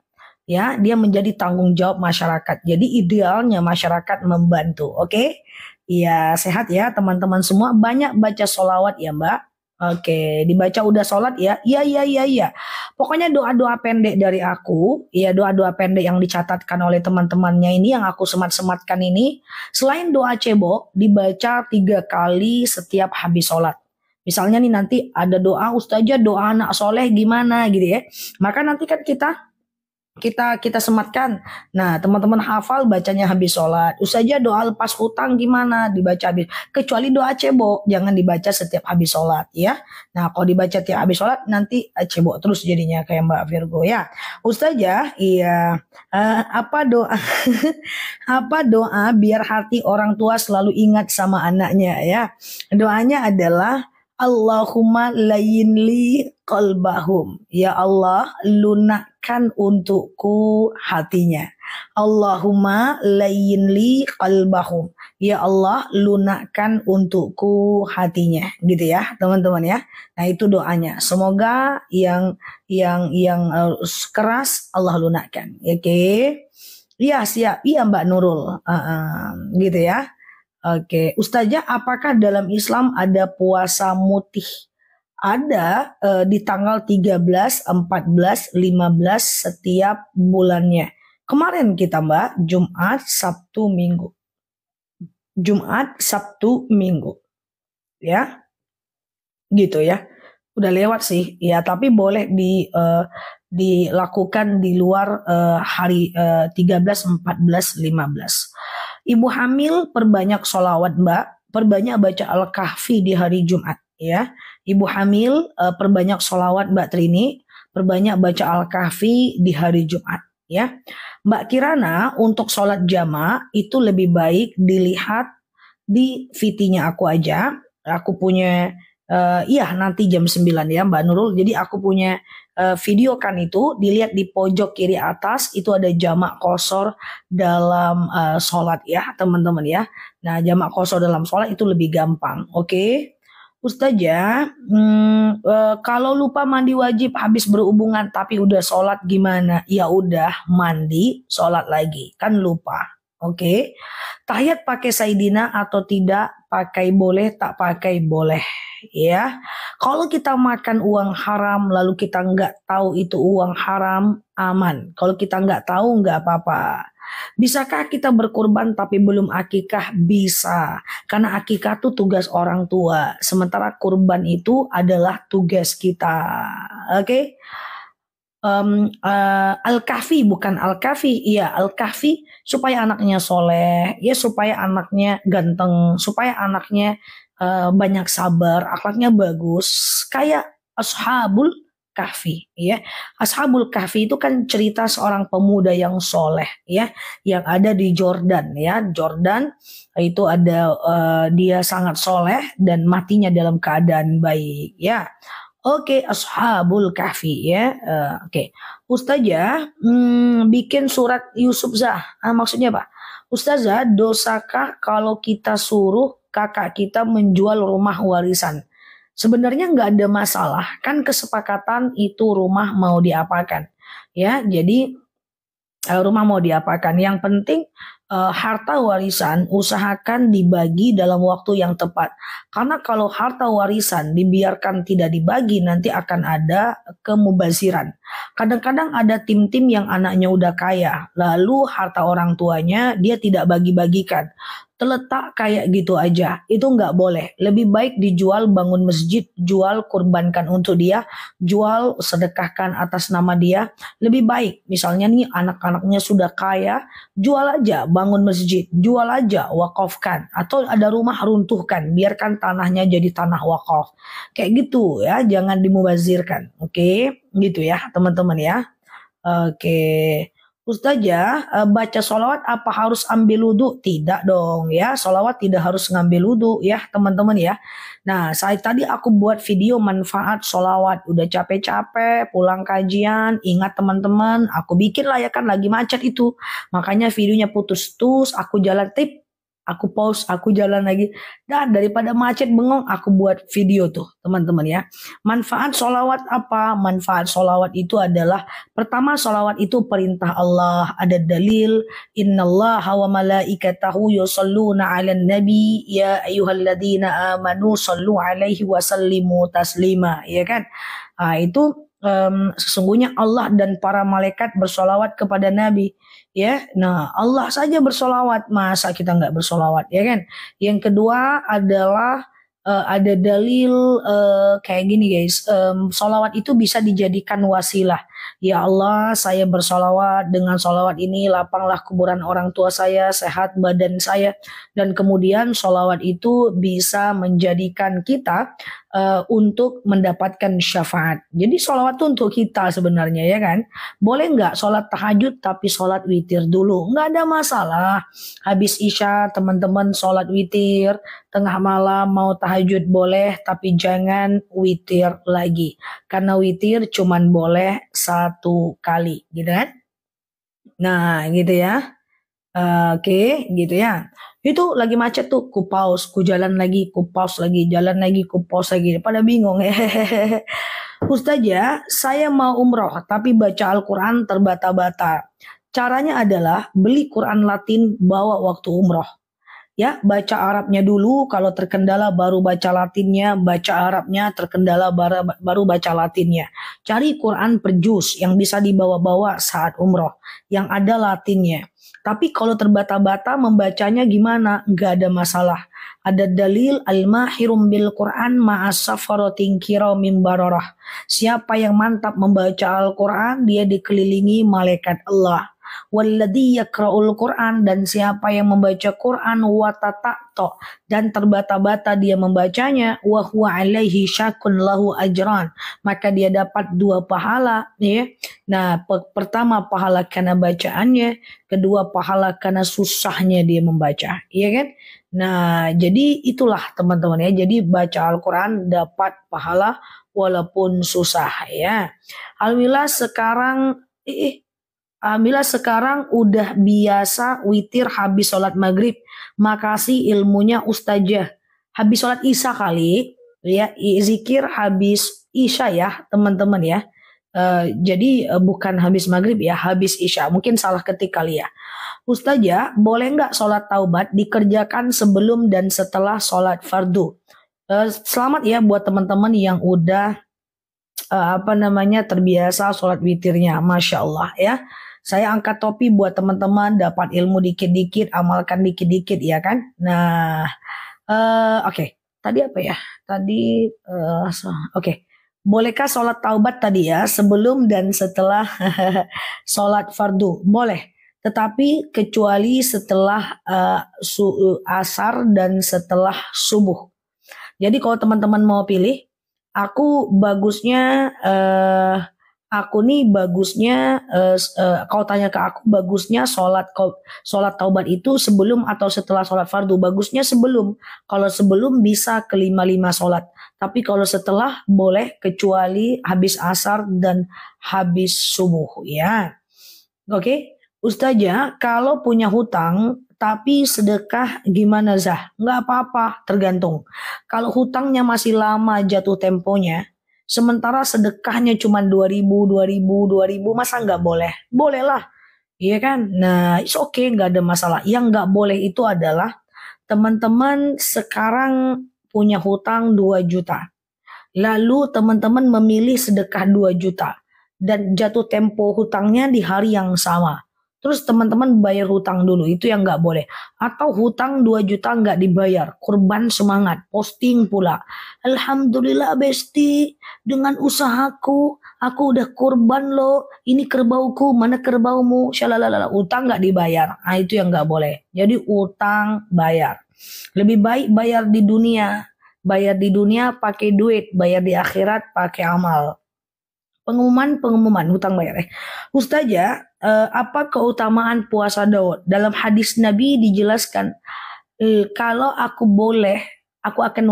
Ya, dia menjadi tanggung jawab masyarakat. Jadi idealnya masyarakat membantu, oke? Iya, sehat ya teman-teman semua. Banyak baca sholawat ya Mbak. Oke, dibaca udah sholat ya. Iya, iya, iya, iya. Pokoknya doa-doa pendek dari aku. Ya, doa-doa pendek yang dicatatkan oleh teman-temannya ini yang aku semat-sematkan ini. Selain doa cebok, dibaca 3 kali setiap habis sholat. Misalnya nih nanti ada doa Ustazah, doa anak soleh gimana gitu ya. Maka nanti kan kita sematkan. Nah, teman-teman hafal bacanya habis sholat. Ustazah doa lepas hutang gimana? Dibaca habis. Kecuali doa cebok, jangan dibaca setiap habis sholat ya. Nah, kalau dibaca tiap habis sholat nanti cebok terus jadinya kayak Mbak Virgo ya. Ustazah, iya. Apa doa? Apa doa biar hati orang tua selalu ingat sama anaknya ya? Doanya adalah Allahumma layinli qalbahum. Ya Allah, lunakkan untukku hatinya. Allahumma layinli qalbahum. Ya Allah, lunakkan untukku hatinya. Gitu ya, teman-teman ya. Nah, itu doanya. Semoga yang keras Allah lunakkan. Oke. Iya, siap. Iya, Mbak Nurul. Gitu ya. Oke, Ustazah, apakah dalam Islam ada puasa mutih? Ada di tanggal 13, 14, 15 setiap bulannya. Kemarin kita Mbak, Jumat, Sabtu, Minggu. Jumat, Sabtu, Minggu. Ya, gitu ya. Udah lewat sih, ya tapi boleh dilakukan di luar hari 13, 14, 15. Ibu hamil perbanyak sholawat Mbak, perbanyak baca Al-Kahfi di hari Jumat ya. Ibu hamil perbanyak sholawat Mbak Trini, perbanyak baca Al-Kahfi di hari Jumat ya. Mbak Kirana untuk sholat jamaah itu lebih baik dilihat di VT-nya aku aja. Aku punya iya nanti jam 9 ya Mbak Nurul. Jadi aku punya video kan itu, dilihat di pojok kiri atas itu ada jamak qashar dalam sholat ya teman-teman ya. Nah jamak qashar dalam sholat itu lebih gampang. Oke. Ustazah, kalau lupa mandi wajib habis berhubungan tapi udah sholat gimana? Ya udah mandi, sholat lagi, kan lupa. Oke. Tahiyat pakai sayyidina atau tidak? Pakai boleh, tak pakai boleh. Ya, kalau kita makan uang haram lalu kita nggak tahu itu uang haram, aman. Kalau kita nggak tahu nggak apa-apa. Bisakah kita berkurban tapi belum akikah? Bisa, karena akikah itu tugas orang tua, sementara kurban itu adalah tugas kita. Oke. Al-Kahfi bukan Al-Kahfi, iya Al-Kahfi supaya anaknya soleh, ya supaya anaknya ganteng, supaya anaknya banyak sabar, akhlaknya bagus, kayak ashabul Kahfi, ya. Ashabul Kahfi itu kan cerita seorang pemuda yang soleh, ya, yang ada di Jordan, ya. Jordan itu ada dia sangat soleh dan matinya dalam keadaan baik, ya. Oke, Ashabul Kahfi, ya. Oke. Ustazah bikin surat Yusuf Zah. Maksudnya apa? Ustazah, dosakah kalau kita suruh kakak kita menjual rumah warisan? Sebenarnya nggak ada masalah, kan kesepakatan itu rumah mau diapakan. Ya, jadi rumah mau diapakan. Yang penting harta warisan usahakan dibagi dalam waktu yang tepat. Karena kalau harta warisan dibiarkan tidak dibagi nanti akan ada kemubaziran. Kadang-kadang ada tim-tim yang anaknya udah kaya, lalu harta orang tuanya dia tidak bagi-bagikan. Terletak kayak gitu aja, itu nggak boleh. Lebih baik dijual, bangun masjid, jual, kurbankan untuk dia, jual, sedekahkan atas nama dia. Lebih baik, misalnya nih anak-anaknya sudah kaya, jual aja, bangun masjid, jual aja, wakafkan. Atau ada rumah, runtuhkan, biarkan tanahnya jadi tanah wakaf. Kayak gitu ya, jangan dimubazirkan. Oke, gitu ya teman-teman ya. Oke. Ustazah, baca sholawat apa harus ambil wudhu? Tidak dong ya, sholawat tidak harus ngambil wudhu ya teman-teman ya. Nah, saya tadi aku buat video manfaat sholawat. Udah capek-capek pulang kajian, ingat teman-teman, aku bikin lah ya kan lagi macet itu. Makanya videonya putus-putus, aku jalan tip, aku pause, aku jalan lagi. Dan daripada macet bengong, aku buat video tuh teman-teman ya. Manfaat sholawat apa? Manfaat sholawat itu adalah pertama, sholawat itu perintah Allah. Ada dalil, innallaha wa malaikatahu yusalluna 'alan nabi ya ayyuhalladzina amanu sallu 'alaihi wa sallimu taslima, ya kan? Itu sesungguhnya Allah dan para malaikat bersolawat kepada Nabi, ya. Nah, Allah saja bersolawat, masa kita nggak bersolawat, ya kan? Yang kedua adalah ada dalil kayak gini guys, solawat itu bisa dijadikan wasilah. Ya Allah, saya bersolawat, dengan solawat ini lapanglah kuburan orang tua saya, sehat badan saya. Dan kemudian solawat itu bisa menjadikan kita untuk mendapatkan syafaat. Jadi solawat itu untuk kita sebenarnya, ya kan. Boleh nggak sholat tahajud tapi sholat witir dulu? Nggak ada masalah. Habis isya teman-teman sholat witir, tengah malam mau tahajud boleh, tapi jangan witir lagi. Karena witir cuman boleh satu kali, gitu kan. Nah gitu ya. Oke, gitu ya. Itu lagi macet tuh, ku pause, ku jalan lagi, ku pause lagi, jalan lagi, ku pause lagi. Pada bingung. Ustazah, saya mau umroh tapi baca Al-Quran terbata-bata. Caranya adalah beli Quran Latin bawa waktu umroh. Ya, baca Arabnya dulu, kalau terkendala baru baca Latinnya, baca Arabnya, terkendala baru baca Latinnya. Cari Quran per juz yang bisa dibawa-bawa saat umroh, yang ada Latinnya. Tapi kalau terbata-bata membacanya gimana? Nggak ada masalah. Ada dalil al-mahirum bil Quran ma'as-safaratin kiramim bararah. Siapa yang mantap membaca Al-Quran, dia dikelilingi malaikat Allah. Walladzi yaqra'ul Quran, dan siapa yang membaca Quran watata'to, dan terbata-bata dia membacanya, wa huwa alaihi syakun lahu ajran, maka dia dapat 2 pahala, ya. Nah, pertama pahala karena bacaannya, kedua pahala karena susahnya dia membaca, ya kan? Nah, jadi itulah teman-teman ya. Jadi baca Al-Quran dapat pahala walaupun susah, ya. Alhamdulillah sekarang udah biasa witir habis sholat maghrib. Makasih ilmunya Ustazah. Habis sholat isya kali, ya, zikir habis isya ya teman-teman ya. Jadi bukan habis maghrib ya, habis isya. Mungkin salah ketik kali ya. Ustazah, boleh nggak sholat taubat dikerjakan sebelum dan setelah sholat fardu? Selamat ya buat teman-teman yang udah terbiasa sholat witirnya, masya Allah ya. Saya angkat topi buat teman-teman, dapat ilmu dikit-dikit, amalkan dikit-dikit ya kan. Nah, oke. Tadi apa ya? Tadi, oke. Bolehkah sholat taubat tadi ya, sebelum dan setelah sholat fardu? Boleh. Tetapi kecuali setelah asar dan setelah subuh. Jadi kalau teman-teman mau pilih, aku bagusnya aku nih bagusnya kau tanya ke aku bagusnya sholat taubat itu sebelum atau setelah sholat fardu. Bagusnya sebelum. Kalau sebelum bisa kelima-lima sholat. Tapi kalau setelah boleh kecuali habis asar dan habis subuh ya. Oke, Ustazah, kalau punya hutang tapi sedekah gimana Zah? Nggak apa-apa, tergantung. Kalau hutangnya masih lama jatuh temponya, sementara sedekahnya cuma 2000, 2000, 2000, masa nggak boleh? Boleh lah, iya kan? Nah, it's okay, nggak ada masalah. Yang nggak boleh itu adalah teman-teman sekarang punya hutang 2 juta. Lalu teman-teman memilih sedekah 2 juta dan jatuh tempo hutangnya di hari yang sama. Terus teman-teman bayar hutang dulu, itu yang nggak boleh. Atau hutang 2 juta nggak dibayar, kurban semangat, posting pula. Alhamdulillah Besti, dengan usahaku, aku udah kurban loh, ini kerbauku, mana kerbaumu, syalalala, utang nggak dibayar. Nah, itu yang nggak boleh. Jadi utang bayar. Lebih baik bayar di dunia. Bayar di dunia pakai duit, bayar di akhirat pakai amal. Pengumuman hutang bayar. Ustazah, apa keutamaan puasa Daud? Dalam hadis Nabi dijelaskan, kalau aku boleh, aku akan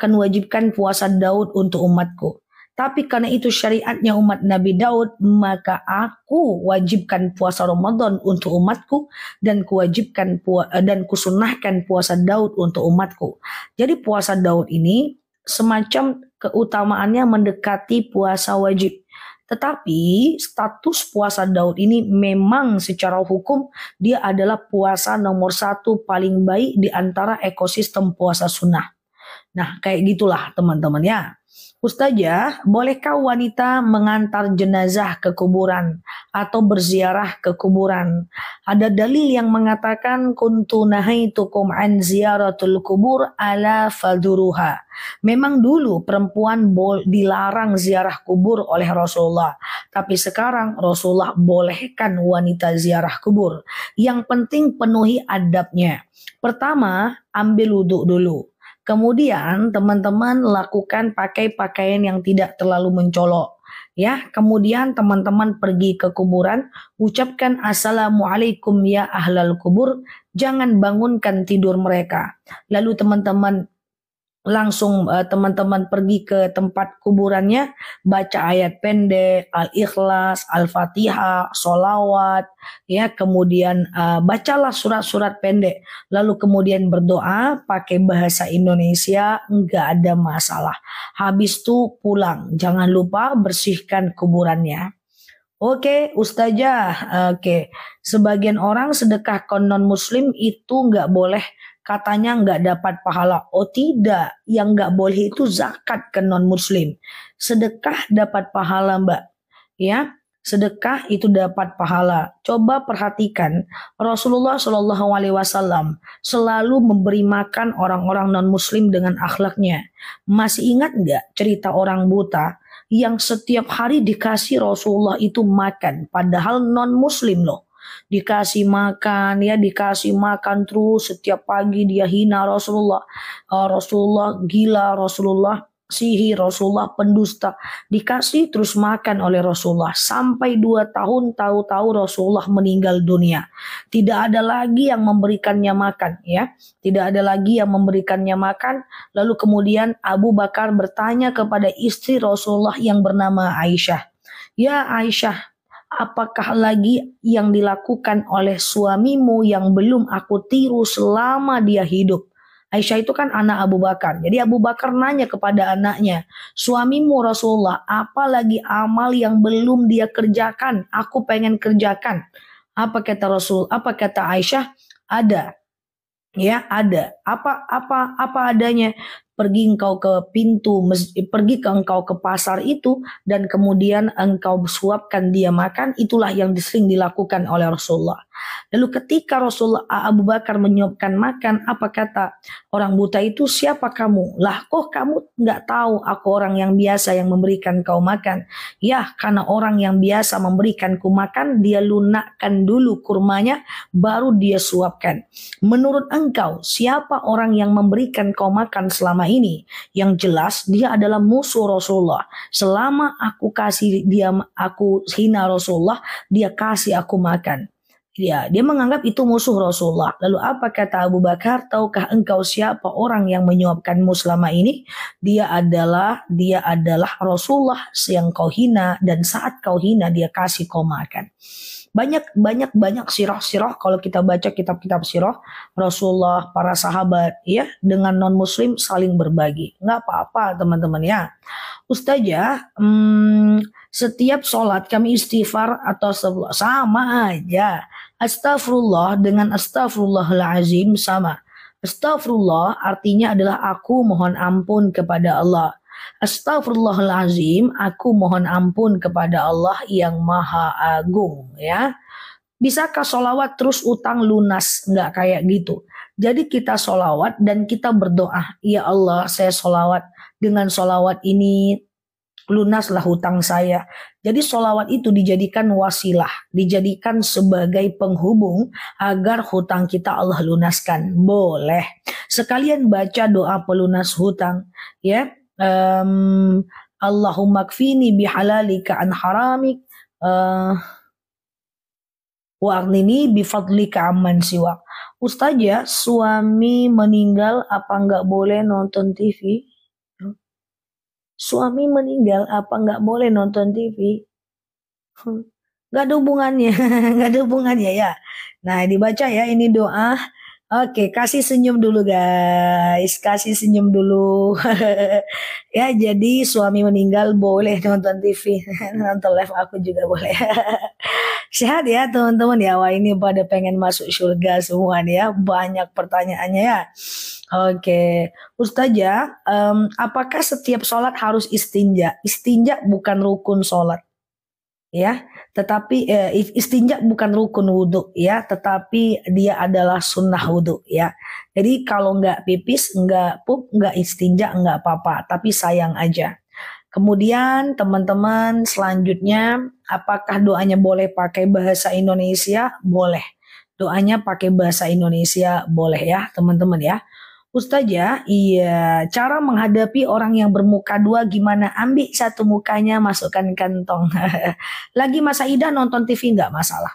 wajibkan puasa Daud untuk umatku. Tapi karena itu syariatnya umat Nabi Daud, maka aku wajibkan puasa Ramadan untuk umatku dan kusunahkan puasa Daud untuk umatku. Jadi puasa Daud ini semacam keutamaannya mendekati puasa wajib. Tetapi status puasa Daud ini memang secara hukum dia adalah puasa nomor 1 paling baik di antara ekosistem puasa sunnah. Nah, kayak gitulah teman-teman ya. Ustazah, bolehkah wanita mengantar jenazah ke kuburan atau berziarah ke kuburan? Ada dalil yang mengatakan kuntu nahaitukum an ziyaratul kubur ala faduruha. Memang dulu perempuan dilarang ziarah kubur oleh Rasulullah. Tapi sekarang Rasulullah bolehkan wanita ziarah kubur. Yang penting penuhi adabnya. Pertama, ambil wudhu dulu. Kemudian teman-teman lakukan pakai pakaian yang tidak terlalu mencolok. Ya, kemudian teman-teman pergi ke kuburan, ucapkan assalamualaikum ya ahlal kubur, jangan bangunkan tidur mereka. Lalu teman-teman pergi ke tempat kuburannya, baca ayat pendek, Al-Ikhlas, Al-Fatihah, Sholawat, ya, kemudian bacalah surat-surat pendek, lalu kemudian berdoa pakai bahasa Indonesia, nggak ada masalah. Habis itu pulang, jangan lupa bersihkan kuburannya. Oke, Ustazah. Oke, sebagian orang sedekah ke non muslim itu nggak boleh, katanya nggak dapat pahala. Oh tidak, yang nggak boleh itu zakat ke non muslim. Sedekah dapat pahala Mbak. Ya, sedekah itu dapat pahala. Coba perhatikan, Rasulullah Shallallahu Alaihi Wasallam selalu memberi makan orang-orang non muslim dengan akhlaknya. Masih ingat nggak cerita orang buta yang setiap hari dikasih Rasulullah itu makan, padahal non muslim loh, dikasih makan terus setiap pagi, dia hina Rasulullah, Rasulullah gila, Rasulullah sihir, Rasulullah pendusta, dikasih terus makan oleh Rasulullah sampai 2 tahun. Tahu-tahu Rasulullah meninggal dunia, tidak ada lagi yang memberikannya makan, ya, tidak ada lagi yang memberikannya makan. Lalu kemudian Abu Bakar bertanya kepada istri Rasulullah yang bernama Aisyah, ya Aisyah, apakah lagi yang dilakukan oleh suamimu yang belum aku tiru selama dia hidup? Aisyah itu kan anak Abu Bakar. Jadi Abu Bakar nanya kepada anaknya, suamimu Rasulullah, apa lagi amal yang belum dia kerjakan? Aku pengen kerjakan. Apa kata Rasul? Apa kata Aisyah? Ada. Ya, ada. Apa adanya. Pergi engkau ke pasar itu dan kemudian engkau suapkan dia makan, itulah yang sering dilakukan oleh Rasulullah. Lalu ketika Abu Bakar menyuapkan makan, apa kata orang buta itu, siapa kamu? Lah kok kamu nggak tahu aku orang yang biasa yang memberikan kau makan? Ya, karena orang yang biasa memberikanku makan, dia lunakkan dulu kurmanya, baru dia suapkan. Menurut engkau, siapa orang yang memberikan kau makan selama ini. Yang jelas dia adalah musuh Rasulullah. Selama aku hina Rasulullah, dia kasih aku makan. Ya, dia menganggap itu musuh Rasulullah. Lalu apa kata Abu Bakar? Tahukah engkau siapa orang yang menyuapkanmu selama ini? Dia adalah Rasulullah yang kau hina, dan saat kau hina dia kasih kau makan. Banyak sirah kalau kita baca kitab-kitab sirah Rasulullah, para sahabat ya dengan non muslim saling berbagi. Nggak apa-apa teman-teman ya. Ustazah, setiap sholat kami istighfar atau sama aja. Astagfirullah dengan astagfirullahalazim sama. Astagfirullah artinya adalah aku mohon ampun kepada Allah. Astagfirullahalazim, aku mohon ampun kepada Allah yang maha agung ya. Bisakah sholawat terus utang lunas? Nggak kayak gitu. Jadi kita sholawat dan kita berdoa, ya Allah saya sholawat, dengan sholawat ini lunaslah hutang saya. Jadi sholawat itu dijadikan wasilah, dijadikan sebagai penghubung agar hutang kita Allah lunaskan. Boleh. Sekalian baca doa pelunas hutang. Ya, Allahumma kfini bihalalika an haramik, wa'aghnini bifadlika amman siwak. Ustazah, suami meninggal apa nggak boleh nonton TV? Suami meninggal apa nggak boleh nonton TV? Nggak ada hubungannya, nggak ada hubungannya ya. Nah dibaca ya ini doa. Oke, kasih senyum dulu guys, kasih senyum dulu. Ya, jadi suami meninggal boleh nonton TV, nonton live aku juga boleh. Sehat ya teman-teman ya, wah ini pada pengen masuk surga semua nih ya, banyak pertanyaannya ya. Oke, Ustazah, apakah setiap sholat harus istinja? Istinja bukan rukun sholat, ya. Tetapi istinja bukan rukun wudhu, ya. Tetapi dia adalah sunnah wudhu, ya. Jadi kalau nggak pipis, nggak pup, nggak istinja, nggak apa-apa. Tapi sayang aja. Kemudian teman-teman selanjutnya, apakah doanya boleh pakai bahasa Indonesia? Boleh. Doanya pakai bahasa Indonesia boleh ya teman-teman ya. Ustazah, iya, cara menghadapi orang yang bermuka dua gimana? Ambil satu mukanya, masukkan kantong. Lagi masa idah nonton TV nggak masalah.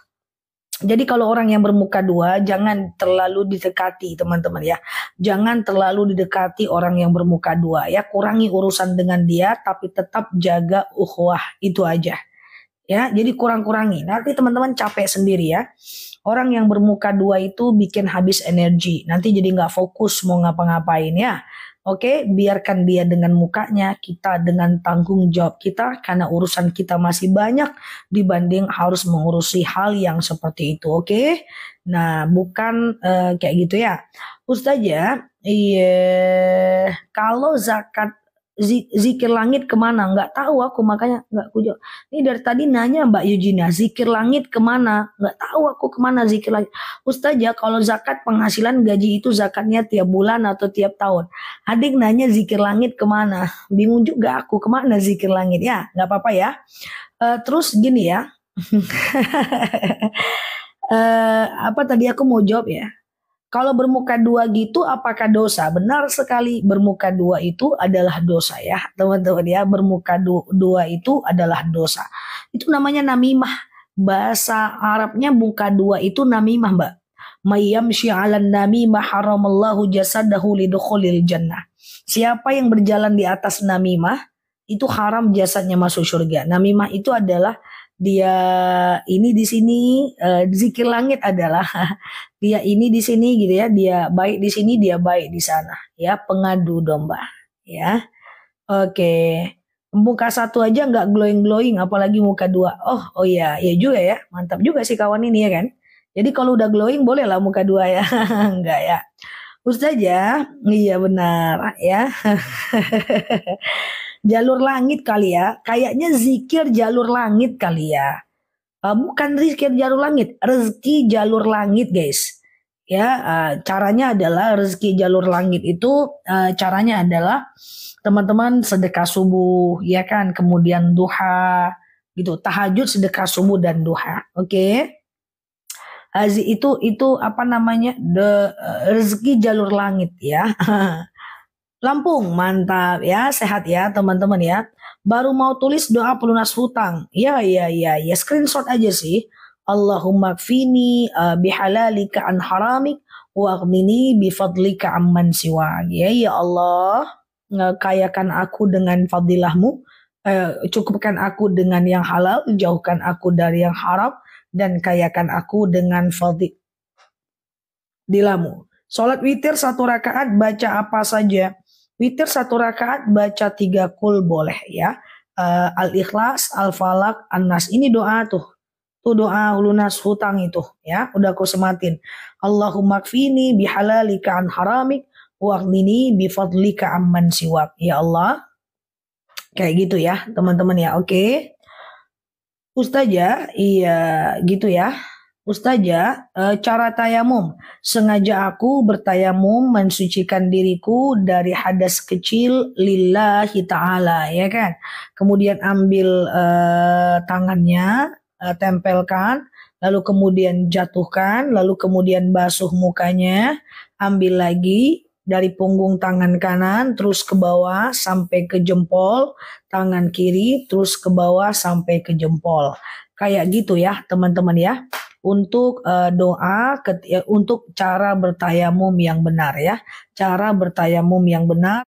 Jadi kalau orang yang bermuka dua, jangan terlalu didekati teman-teman ya. Jangan terlalu didekati orang yang bermuka dua ya. Kurangi urusan dengan dia, tapi tetap jaga ukhuwah, itu aja. Ya, jadi kurang-kurangi. Nanti teman-teman capek sendiri ya. Orang yang bermuka dua itu bikin habis energi. Nanti jadi nggak fokus mau ngapa-ngapain ya. Oke, biarkan dia dengan mukanya, kita dengan tanggung jawab kita. Karena urusan kita masih banyak dibanding harus mengurusi hal yang seperti itu. Oke, nah bukan kayak gitu ya. Ustazah, iya, kalau zakat zikir langit kemana? Nggak tahu aku, makanya nggak aku jawab. Ini dari tadi nanya Mbak Yujina, zikir langit kemana? Nggak tahu aku kemana zikir langit. Ustazah, kalau zakat penghasilan gaji itu zakatnya tiap bulan atau tiap tahun? Adik nanya zikir langit kemana? Bingung juga aku kemana zikir langit ya? Nggak apa-apa ya. Terus gini ya. Apa tadi aku mau jawab ya? Kalau bermuka dua gitu apakah dosa? Benar sekali, bermuka dua itu adalah dosa ya teman-teman ya. Bermuka dua itu adalah dosa. Itu namanya namimah. Bahasa Arabnya muka dua itu namimah mbak. Mayyamshi 'alan namimah haramallahu jasadahu lidukhulil jannah. Siapa yang berjalan di atas namimah itu haram jasadnya masuk surga. Namimah itu adalah dia ini di sini, zikir langit adalah dia ini di sini gitu ya, dia baik di sini, dia baik di sana ya, pengadu domba ya. Oke, muka satu aja nggak glowing apalagi muka dua. Oh ya juga ya, mantap juga sih kawan ini ya kan. Jadi kalau udah glowing boleh lah muka dua ya. Enggak ya Ustazah, iya benar ya. Jalur langit kali ya, kayaknya zikir jalur langit kali ya. Bukan zikir jalur langit, rezeki jalur langit guys. Ya, caranya adalah rezeki jalur langit itu caranya adalah teman-teman sedekah subuh, ya kan, kemudian duha, gitu, tahajud, sedekah subuh dan duha, oke? Itu apa namanya rezeki jalur langit ya. Lampung, mantap ya, sehat ya teman-teman ya. Baru mau tulis doa pelunas hutang. Ya, screenshot aja sih. Allahumma kfini bihalalika an haramik wa aghnini bifadlika amman siwak. Ya Allah, kayakan aku dengan fadilahmu, cukupkan aku dengan yang halal, jauhkan aku dari yang haram, dan kayakan aku dengan fadilamu. Sholat witir 1 rakaat baca apa saja? Witir 1 rakaat baca 3 kul boleh ya. Al-Ikhlas, Al-Falak, An-Nas. Ini doa tuh. Tuh doa lunas hutang itu ya. Udah aku sematin. Allahumma kfini bihalalika an haramik waghnini bifadlika amman siwak. Ya Allah. Kayak gitu ya teman-teman ya. Oke. Ustazah, iya gitu ya. Ustazah, cara tayamum. Sengaja aku bertayamum mensucikan diriku dari hadas kecil lillahi ta'ala, ya kan. Kemudian ambil tangannya, tempelkan, lalu kemudian jatuhkan, lalu kemudian basuh mukanya, ambil lagi dari punggung tangan kanan, terus ke bawah sampai ke jempol, tangan kiri, terus ke bawah sampai ke jempol. Kayak gitu ya teman-teman ya. Untuk doa, untuk cara bertayamum yang benar ya. Cara bertayamum yang benar.